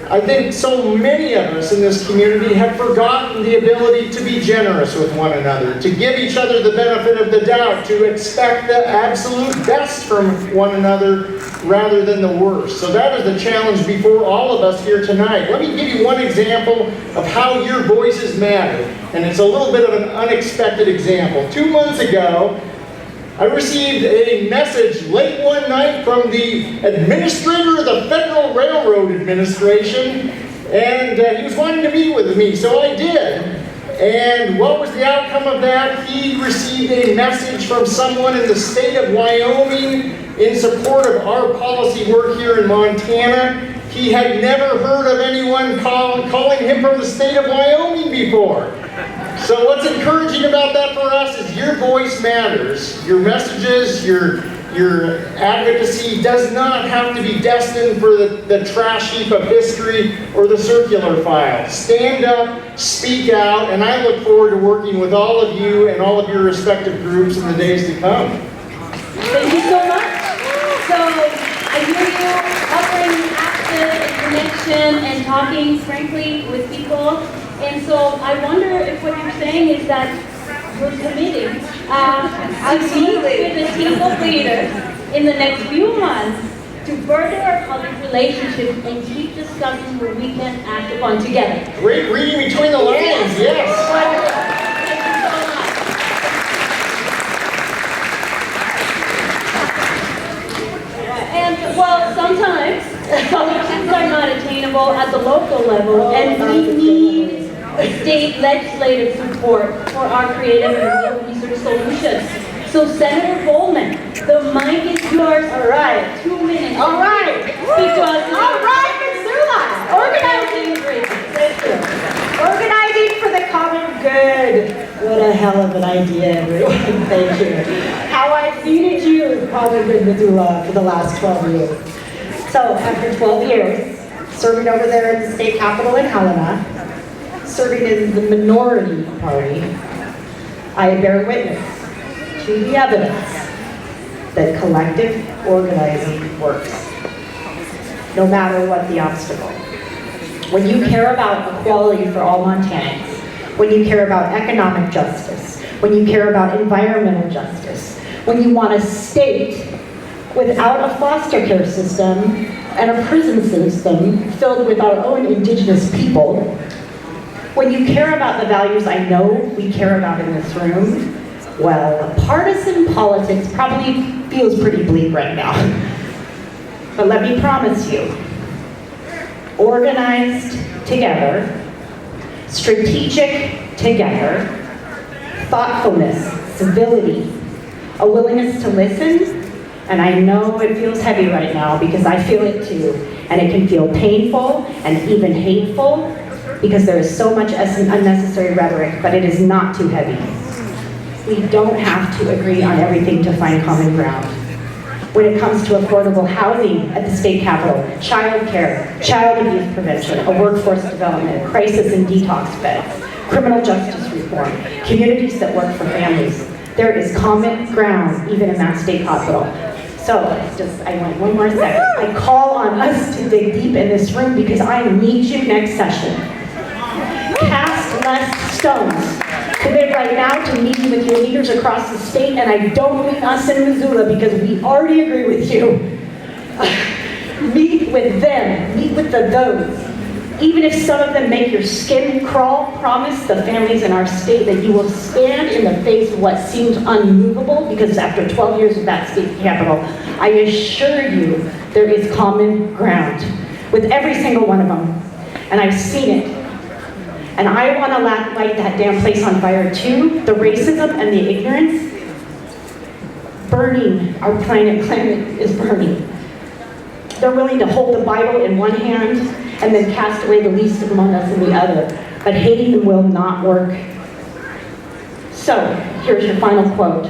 I think so many of us in this community have forgotten the ability to be generous with one another, to give each other the benefit of the doubt, to expect the absolute best from one another rather than the worst. So that is the challenge before all of us here tonight. Let me give you one example of how your voices matter, and it's a little bit of an unexpected example. 2 months ago, I received a message late one night from the administrator of the Federal Railroad Administration, and he was wanting to meet with me, so I did. And what was the outcome of that? He received a message from someone in the state of Wyoming in support of our policy work here in Montana. He had never heard of anyone calling him from the state of Wyoming before. So what's encouraging about that for us is your voice matters. Your messages, your advocacy does not have to be destined for the trash heap of history or the circular file. Stand up, speak out, and I look forward to working with all of you and all of your respective groups in the days to come. Thank you so much. So I hear you offering action and connection and talking frankly with people. And so I wonder if what you're saying is that we're committing to meet with a team of leaders in the next few months to further our public relationship and keep discussing where we can act upon together. Great reading between the lines, yes. And well, sometimes solutions are not attainable at the local level, and we need state legislative support for our creative and real research solutions. So Senator Bowman, the mic is yours. All right. 2 minutes. All right. Speak to us. All right, Missoula. Organizing. Thank you. Organizing for the common good. What a hell of an idea, everyone. Thank you. How I've needed you, Common Good Missoula, for the last 12 years. So after 12 years, serving over there in the state capitol in Helena, serving in the minority party, I bear witness to the evidence that collective organizing works, no matter what the obstacle. When you care about equality for all Montanans, when you care about economic justice, when you care about environmental justice, when you want a state without a foster care system and a prison system filled with our own indigenous people, when you care about the values I know we care about in this room, well, partisan politics probably feels pretty bleak right now. But let me promise you, organized together, strategic together, thoughtfulness, civility, a willingness to listen, and I know it feels heavy right now because I feel it too, and it can feel painful and even hateful because there is so much unnecessary rhetoric, but it is not too heavy. We don't have to agree on everything to find common ground. When it comes to affordable housing at the state capitol, child care, child abuse prevention, a workforce development, crisis and detox beds, criminal justice reform, communities that work for families, there is common ground even in that state capitol. So, I want one more second. I call on us to dig deep in this room because I need you next session. Cast less stones. Commit right now to meeting with your leaders across the state, and I don't mean us in Missoula because we already agree with you. Meet with them, meet with the those. Even if some of them make your skin crawl, promise the families in our state that you will stand in the face of what seems unmovable, because after 12 years of that state capitol, I assure you there is common ground with every single one of them. And I've seen it. And I want to light that damn place on fire too. The racism and the ignorance, burning our planet is burning. They're willing to hold the Bible in one hand and then cast away the least among us in the other. but hate will not work. So, here's your final quote.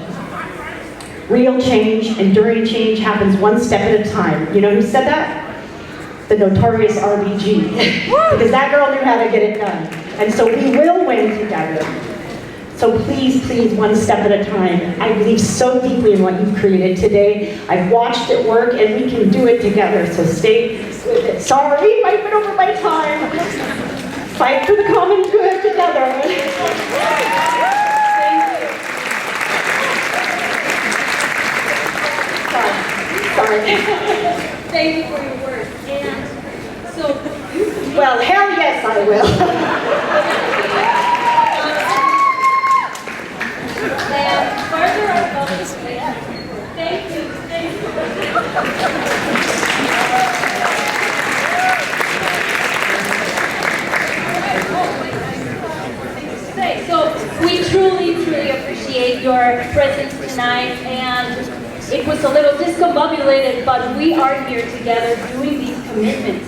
Real change, enduring change happens one step at a time. You know who said that? The notorious RBG. Because that girl knew how to get it done. And so we will win together. So please, please, one step at a time. I believe so deeply in what you've created today. I've watched it work, and we can do it together. So stay with it. Sorry, I've been over my time. Fight for the common good together. Sorry. Thank you for your words. And so, well, hell yes, I will. and further our focus, thank you. So we truly appreciate your presence tonight, and it was a little discombobulated, but we are here together doing these commitments.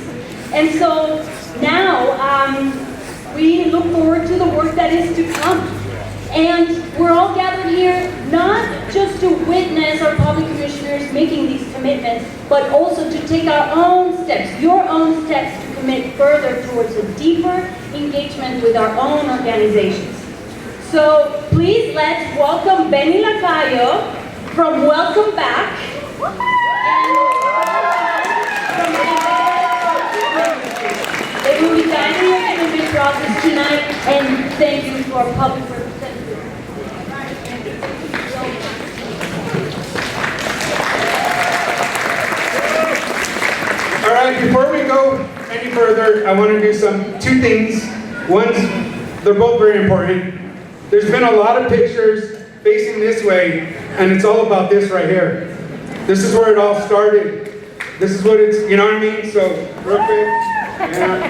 And so now we look forward to the work that is to come. And we're all gathered here not just to witness our public commissioners making these commitments, but also to take our own steps, your own steps, to commit further towards a deeper engagement with our own organizations. So please let's welcome Benny Lacayo from Welcome Back. They will be guiding the commitment process tonight, and thank you to our public representatives. All right, before we go any further, I want to do two things. One's, they're both very important. There's been a lot of pictures facing this way, and it's all about this right here. This is where it all started. This is what it's, you know what I mean? So, real quick, bam,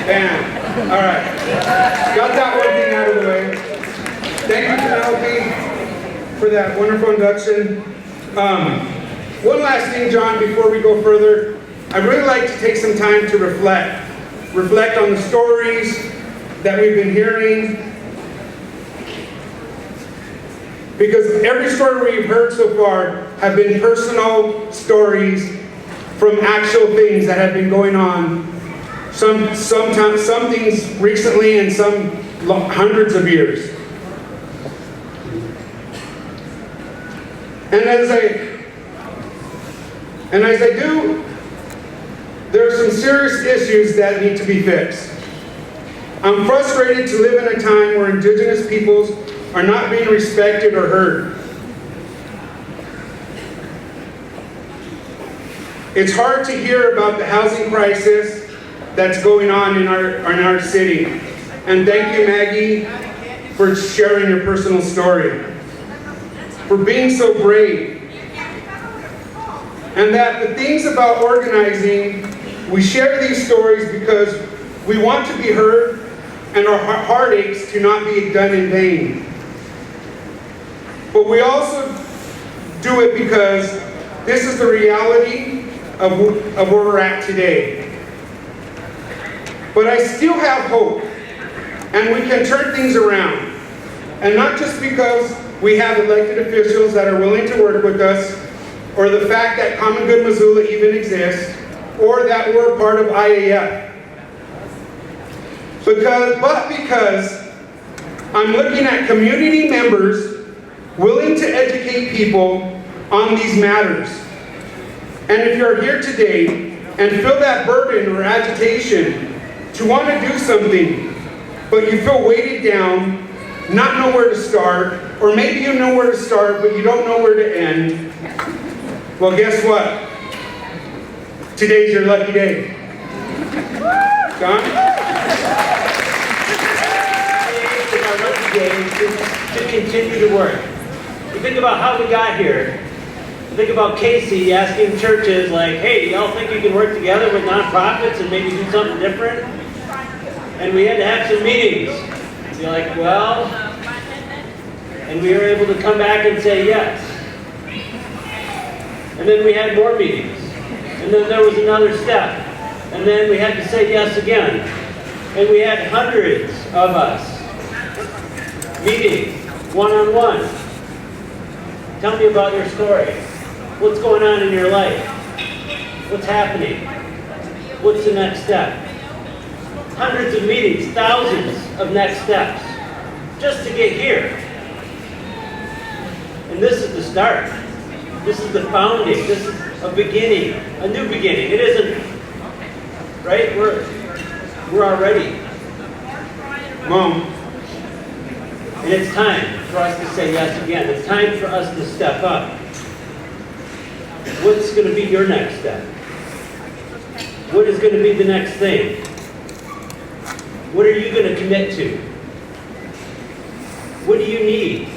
bam. All right, got that one thing out of the way. Thank you, Penelope, for that wonderful induction. One last thing, John, before we go further. I'd really like to take some time to reflect on the stories that we've been hearing. Because every story we've heard so far have been personal stories from actual things that have been going on. Some things recently and some hundreds of years. And as I do, there are some serious issues that need to be fixed. I'm frustrated to live in a time where indigenous peoples are not being respected or heard. It's hard to hear about the housing crisis that's going on in our city. And thank you, Maggie, for sharing your personal story, for being so brave. And that the things about organizing, we share these stories because we want to be heard and our heartaches to not be done in vain. But we also do it because this is the reality of where we're at today. But I still have hope, and we can turn things around. And not just because we have elected officials that are willing to work with us, or the fact that Common Good Missoula even exists, or that we're part of IAF. But because I'm looking at community members willing to educate people on these matters. And if you're here today and feel that burden or agitation to want to do something, but you feel weighted down, not know where to start, or maybe you know where to start, but you don't know where to end, well, guess what? Today's your lucky day. John? Today's our lucky day to continue to work. You think about how we got here. Think about Casey asking churches like, hey, do y'all think you can work together with nonprofits and maybe do something different? And we had to have some meetings. Be like, well, and we were able to come back and say yes. And then we had more meetings. And then there was another step. And then we had to say yes again. And we had hundreds of us meeting one-on-one. Tell me about your story. What's going on in your life? What's happening? What's the next step? Hundreds of meetings, thousands of next steps, just to get here. And this is the start. This is the founding. This is a beginning, a new beginning. It isn't, right? We're already. Mom. And it's time for us to say yes again. It's time for us to step up. What's going to be your next step? What is going to be the next thing? What are you going to commit to? What do you need?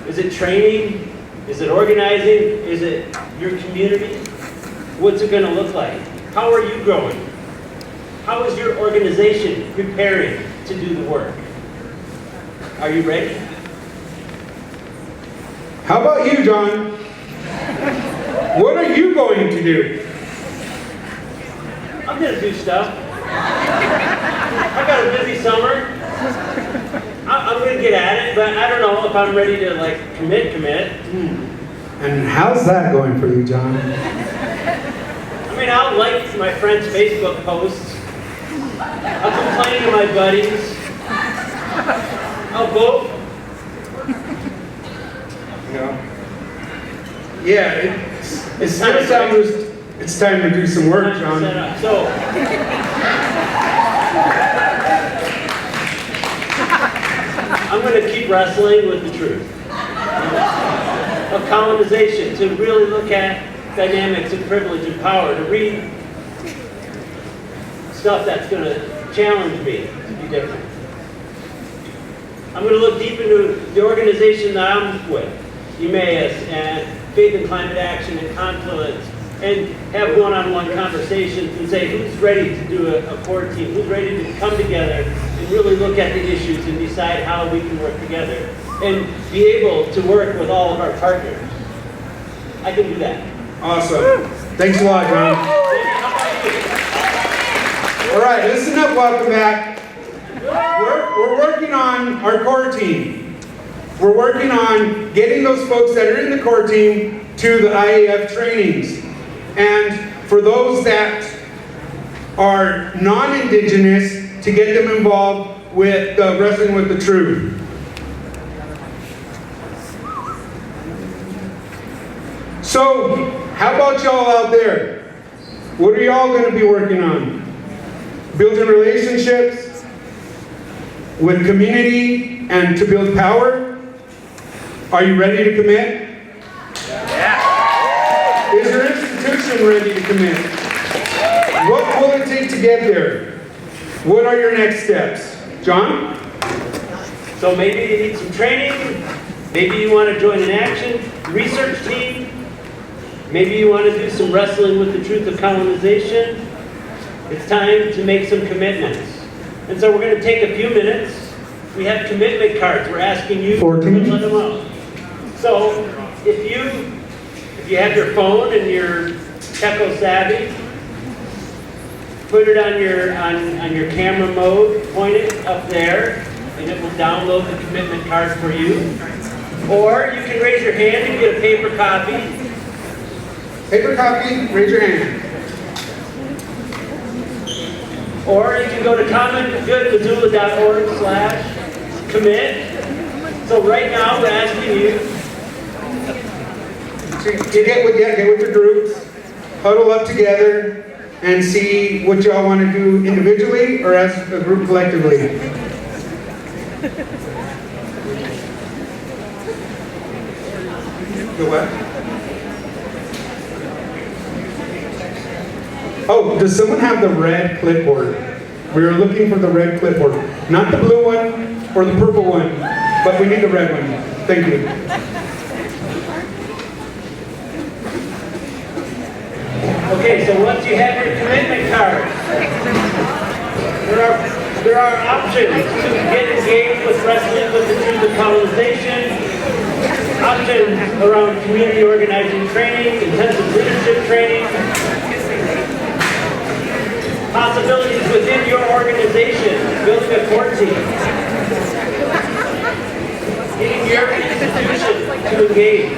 Is it training? Is it organizing? Is it your community? What's it going to look like? How are you growing? How is your organization preparing to do the work? Are you ready? How about you, John? What are you going to do? I'm going to do stuff. I've got a busy summer. I'm going to get at it, but I don't know if I'm ready to like commit. And how's that going for you, John? I mean, I'll like my friends' Facebook posts. I'll complain to my buddies. I'll vote. Yeah, it's time to do some work, John. So, I'm going to keep wrestling with the truth of colonization, to really look at dynamics of privilege and power, to read stuff that's going to challenge me to be different. I'm going to look deep into the organization that I'm with, Emmaus and Faith in Climate Action and Confluence, and have one-on-one conversations and say who's ready to do a core team, who's ready to come together and really look at the issues and decide how we can work together and be able to work with all of our partners. I can do that. Awesome. Thanks a lot, John. All right, listen up, welcome back. We're working on our core team. We're working on getting those folks that are in the core team to the IAF trainings. And for those that are non-Indigenous, to get them involved with Wrestling with the Truth. So, how about y'all out there? What are y'all going to be working on? Building relationships with community and to build power? Are you ready to commit? Yeah. Is your institution ready to commit? What will it take to get there? What are your next steps? John? So maybe you need some training. Maybe you want to join an action research team. Maybe you want to do some wrestling with the truth of colonization. It's time to make some commitments. And so we're going to take a few minutes. We have commitment cards. We're asking you to let them out. So if you have your phone and you're techo savvy, put it on your camera mode, point it up there, and it will download the commitment card for you. Or you can raise your hand and get a paper copy. Paper copy, raise your hand. Or you can go to commongoodmissoula.org/commit. So right now we're asking you to get with your groups, huddle up together, and see what y'all want to do individually or as a group collectively. The what? Oh, does someone have the red clipboard? We were looking for the red clipboard. Not the blue one or the purple one, but we need the red one. Thank you. Okay, so once you have your commitment card, there are options to get engaged with wrestling with the truth of colonization, options around community organizing training, intensive leadership training, possibilities within your organization, building a core team, getting your institution to engage.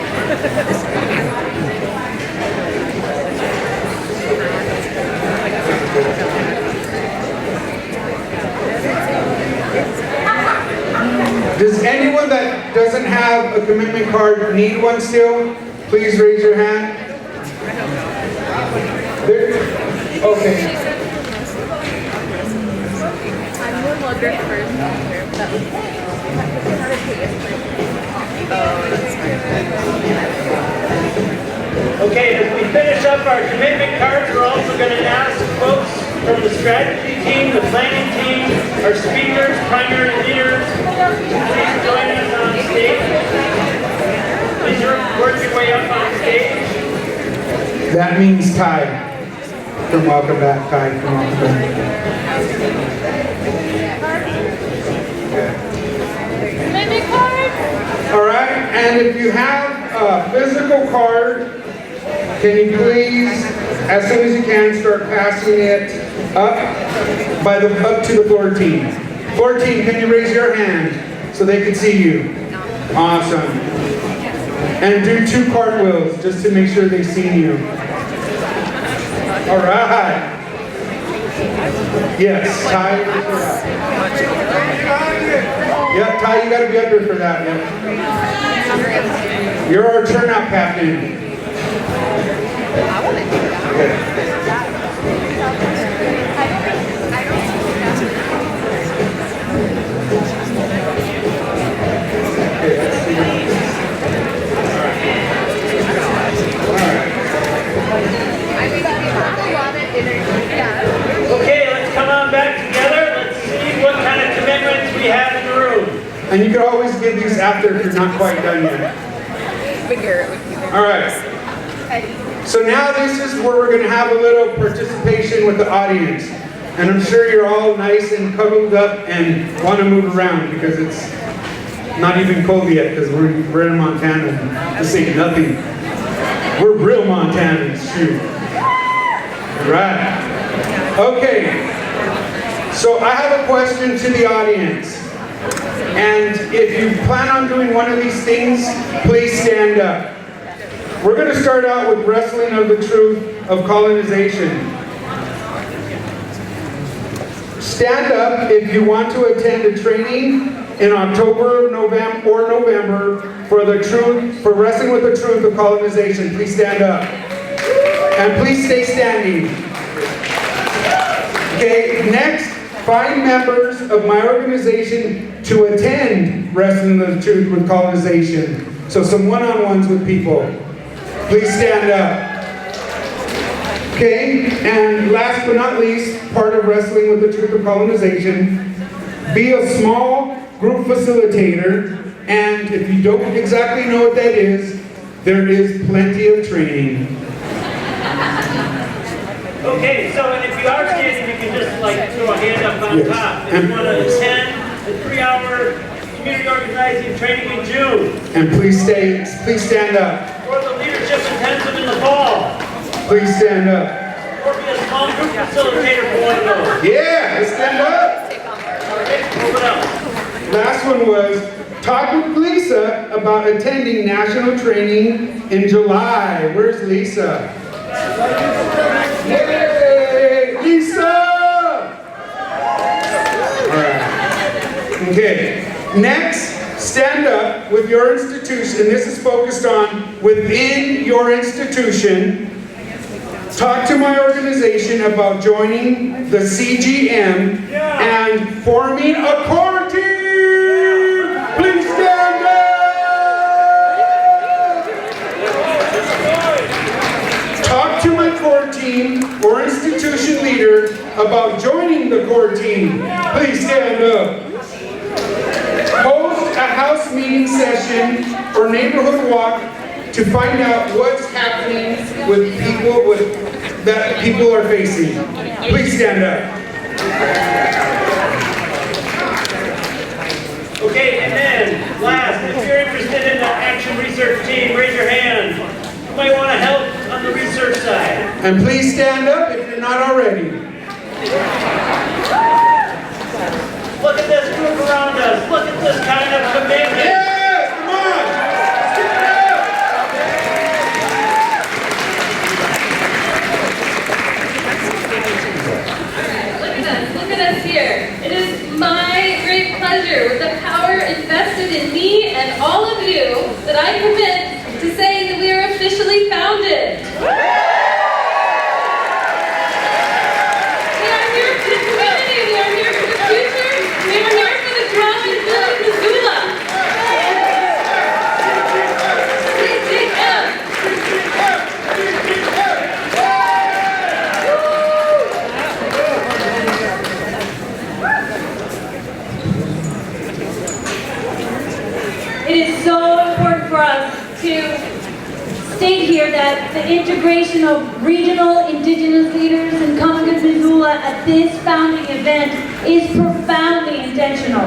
Does anyone that doesn't have a commitment card need one still? Please raise your hand. There? Okay. Okay, as we finish up our commitment cards, we're also going to ask folks from the strategy team, the planning team, our speakers, primary leaders, please join us on stage. Please work your way up on stage. That means Ty. Come welcome back, Ty. Come welcome back. Commitment card. All right, and if you have a physical card, can you please, as soon as you can, start passing it up to the floor team. Floor team, can you raise your hand so they can see you? Awesome. And do 2 cartwheels just to make sure they see you. All right. Yes, Ty. Yeah, Ty, you got to be up here for that. Yeah. You're our turnout captain. Okay. Okay, let's come on back together. Let's see what kind of commitments we have in the room. And you can always give these after if you're not quite done yet. All right. So now this is where we're going to have a little participation with the audience. And I'm sure you're all nice and cuddled up and want to move around because it's not even cold yet because we're in Montana. This ain't nothing. We're real Montanans, shoot. Right. Okay. So I have a question to the audience. And if you plan on doing one of these things, please stand up. We're going to start out with wrestling of the truth of colonization. Stand up if you want to attend a training in October, November for wrestling with the truth of colonization. Please stand up. And please stay standing. Okay, next, find members of my organization to attend Wrestling with the Truth with Colonization. So some one-on-ones with people. Please stand up. Okay, and last but not least, part of Wrestling with the Truth of Colonization, be a small group facilitator, and if you don't exactly know what that is, there is plenty of training. Okay, so and if you are standing, you can just like throw a hand up on top. If you want to attend the 3-hour community organizing training in June. And please stand up. Or the leadership intensive in the fall. Please stand up. Or be a small group facilitator for one of those. Yeah, let's stand up. Okay, what else? Last one was, talk with Lisa about attending national training in July. Where's Lisa? Yay, Lisa! All right. Okay. Next, stand up with your institution. This is focused on within your institution. Talk to my organization about joining the CGM and forming a core team. Please stand up. Talk to my core team or institution leader about joining the core team. Please stand up. Host a house meeting session or neighborhood walk to find out what's happening with people that people are facing. Please stand up. Okay, and then last, if you're interested in the action research team, raise your hand. You might want to help on the research side. And please stand up if you're not already. us here. It is my great pleasure, with the power invested in me and all of you, that I commit to saying that we are officially founded. We are here for the community. We are here for the future. We are here for the drum in Good Missoula. Big M. It is so important for us to state here that the integration of regional Indigenous leaders in Common Good Missoula at this founding event is profoundly intentional.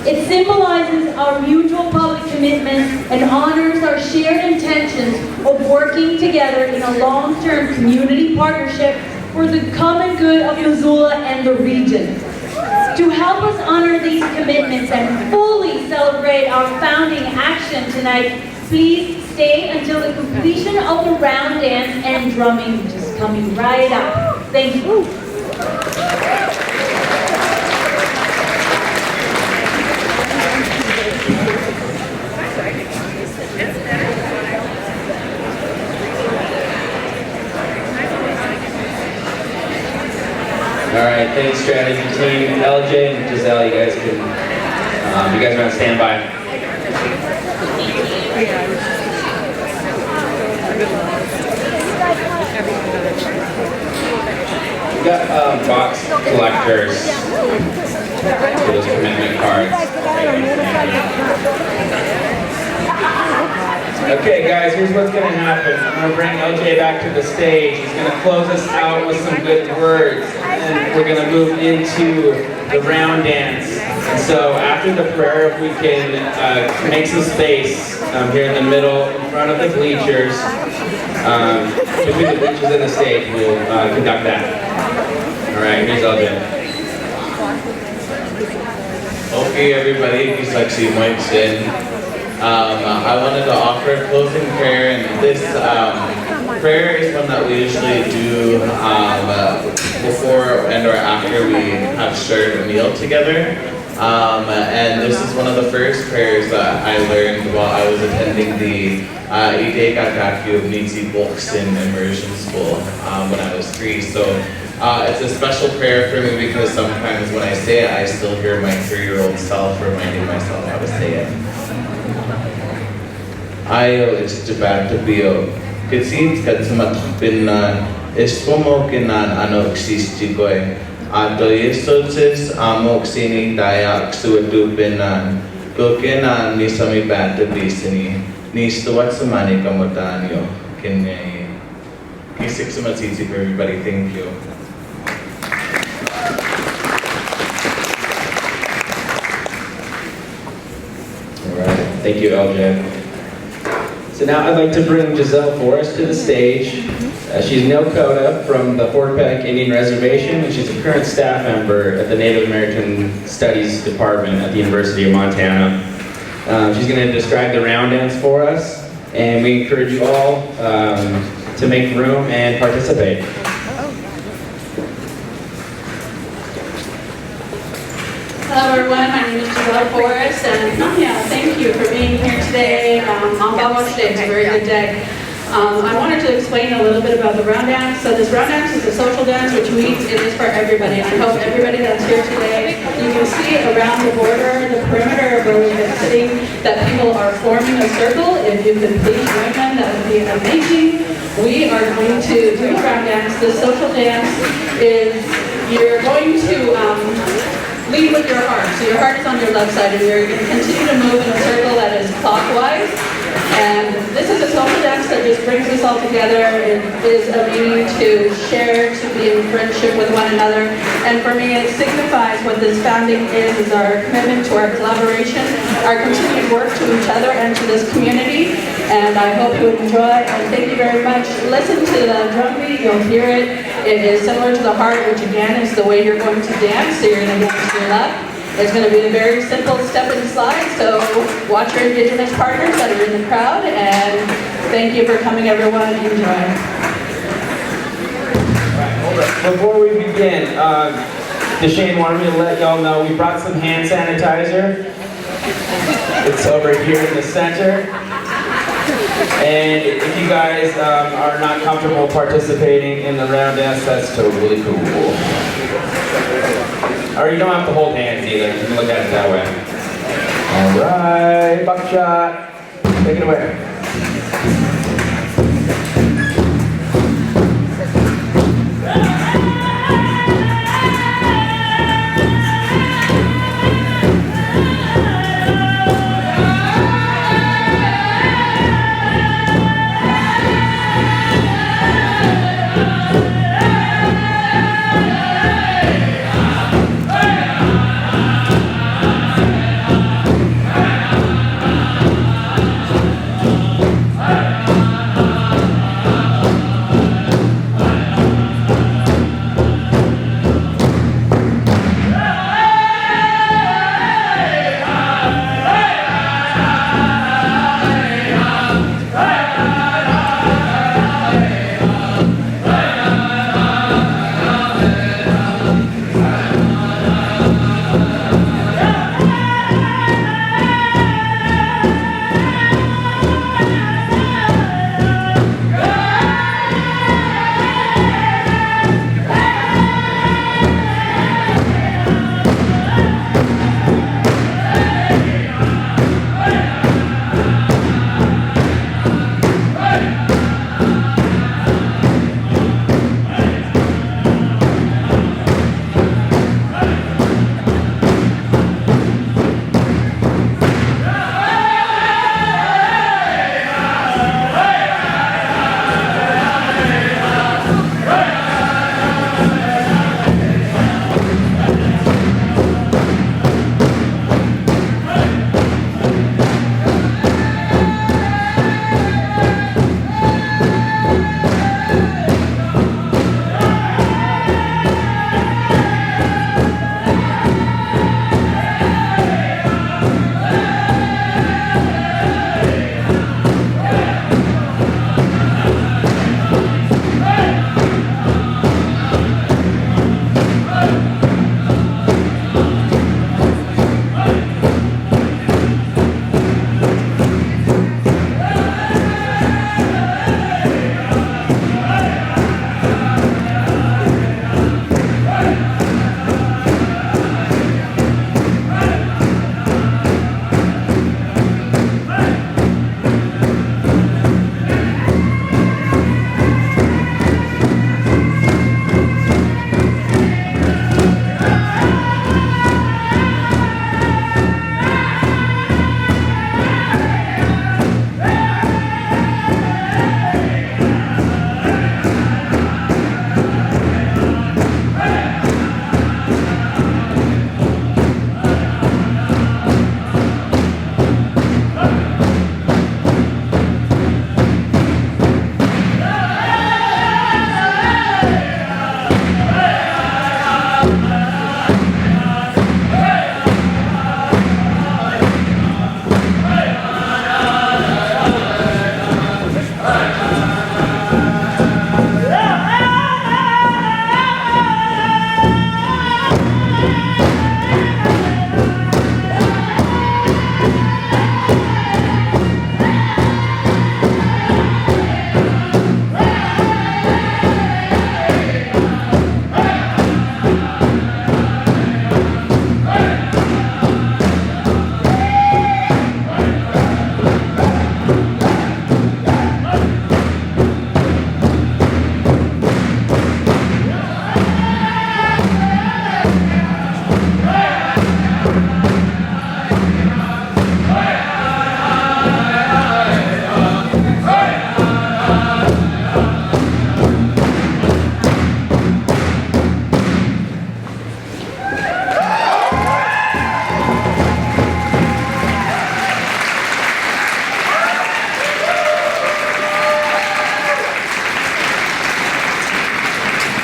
It symbolizes our mutual public commitment and honors our shared intentions of working together in a long-term community partnership for the common good of Missoula and the region. To help us honor these commitments and fully celebrate our founding action tonight, please stay until the completion of the round dance and drumming, which is coming right up. Thank you. All right, thanks, strategy team. LJ and Giselle, you guys are on standby. We got box collectors for those commitment cards. Okay, guys, here's what's going to happen. I'm going to bring LJ back to the stage. He's going to close us out with some good words. And we're going to move into the round dance. And so after the prayer, if we can make some space here in the middle, in front of the bleachers, between the bleachers and the stage, we'll conduct that. All right, here's LJ. Okay, everybody, he's like Mike's in. I wanted to offer a closing prayer, and this prayer is one that we usually do before and or after we have shared a meal together. And this is one of the first prayers that I learned while I was attending the Ide Kakaki of Nitsi Boxing Immersion School when I was 3. So it's a special prayer for me because sometimes when I say it, I still hear my 3-year-old self reminding myself how to say it. Ayo istibatubio, kitsit katsumatpinan, ispomokinan anoxistikoy, ato yesotis amoxini dayak suatupinan, kokinan nisamibatapisini, nistuwatsamani kamotanyo, kinyay. Kisik sumatsisi for everybody, thank you. All right, thank you, LJ. So now I'd like to bring Giselle Forrest to the stage. She's Nilkota from the Fort Peck Indian Reservation, and she's a current staff member at the Native American Studies Department at the University of Montana. She's going to describe the round dance for us, and we encourage you all to make room and participate. Hello everyone, my name is Giselle Forrest, and thank you for being here today. It's a very good day. I wanted to explain a little bit about the round dance. So this round dance is a social dance which means it is for everybody. I hope everybody that's here today, you can see around the border, the perimeter of where we've been sitting, that people are forming a circle. If you could please join them, that would be amazing. We are going to do a round dance. This social dance is, you're going to lead with your heart. So your heart is on your left side, and you're going to continue to move in a circle that is clockwise. And this is a social dance that just brings us all together. It is a meaning to share, to be in friendship with one another. And for me, it signifies what this founding is our commitment to our collaboration, our continued work to each other and to this community. And I hope you would enjoy, and thank you very much. Listen to the drum beat, you'll hear it. It is similar to the heart, which again is the way you're going to dance. So you're going to dance to your left. It's going to be a very simple step and slide, so watch your Indigenous partners that are in the crowd, and thank you for coming, everyone. Enjoy. All right, hold up. Before we begin, DeShane wanted me to let y'all know we brought some hand sanitizer. It's over here in the center. And if you guys are not comfortable participating in the round dance, that's totally cool. Or you don't have to hold hands either. You can look at it that way. All right, buckshot. Take it away.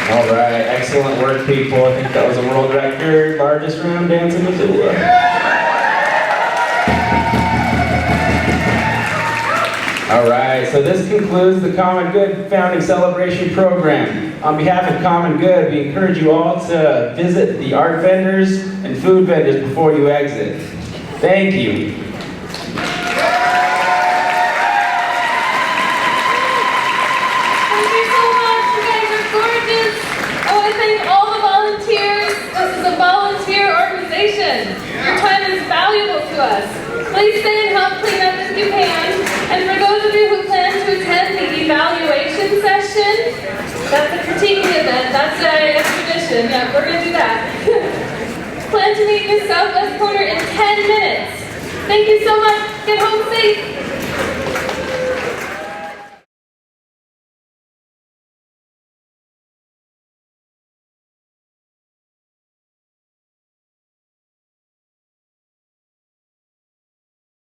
All right, excellent work, people. I think that was a world record, largest round dance in Missoula. All right, so this concludes the Common Good Founding Celebration Program. On behalf of Common Good, we encourage you all to visit the art vendors and food vendors before you exit. Thank you. Thank you so much. You guys are gorgeous. I want to thank all the volunteers. This is a volunteer organization. Your time is valuable to us. Please stay and help clean up if you can. And for those of you who plan to attend the evaluation session, that's a critiquing event. That's a tradition. Yeah, we're going to do that. Plan to meet in the southwest corner in 10 minutes. Thank you so much. Get home safe.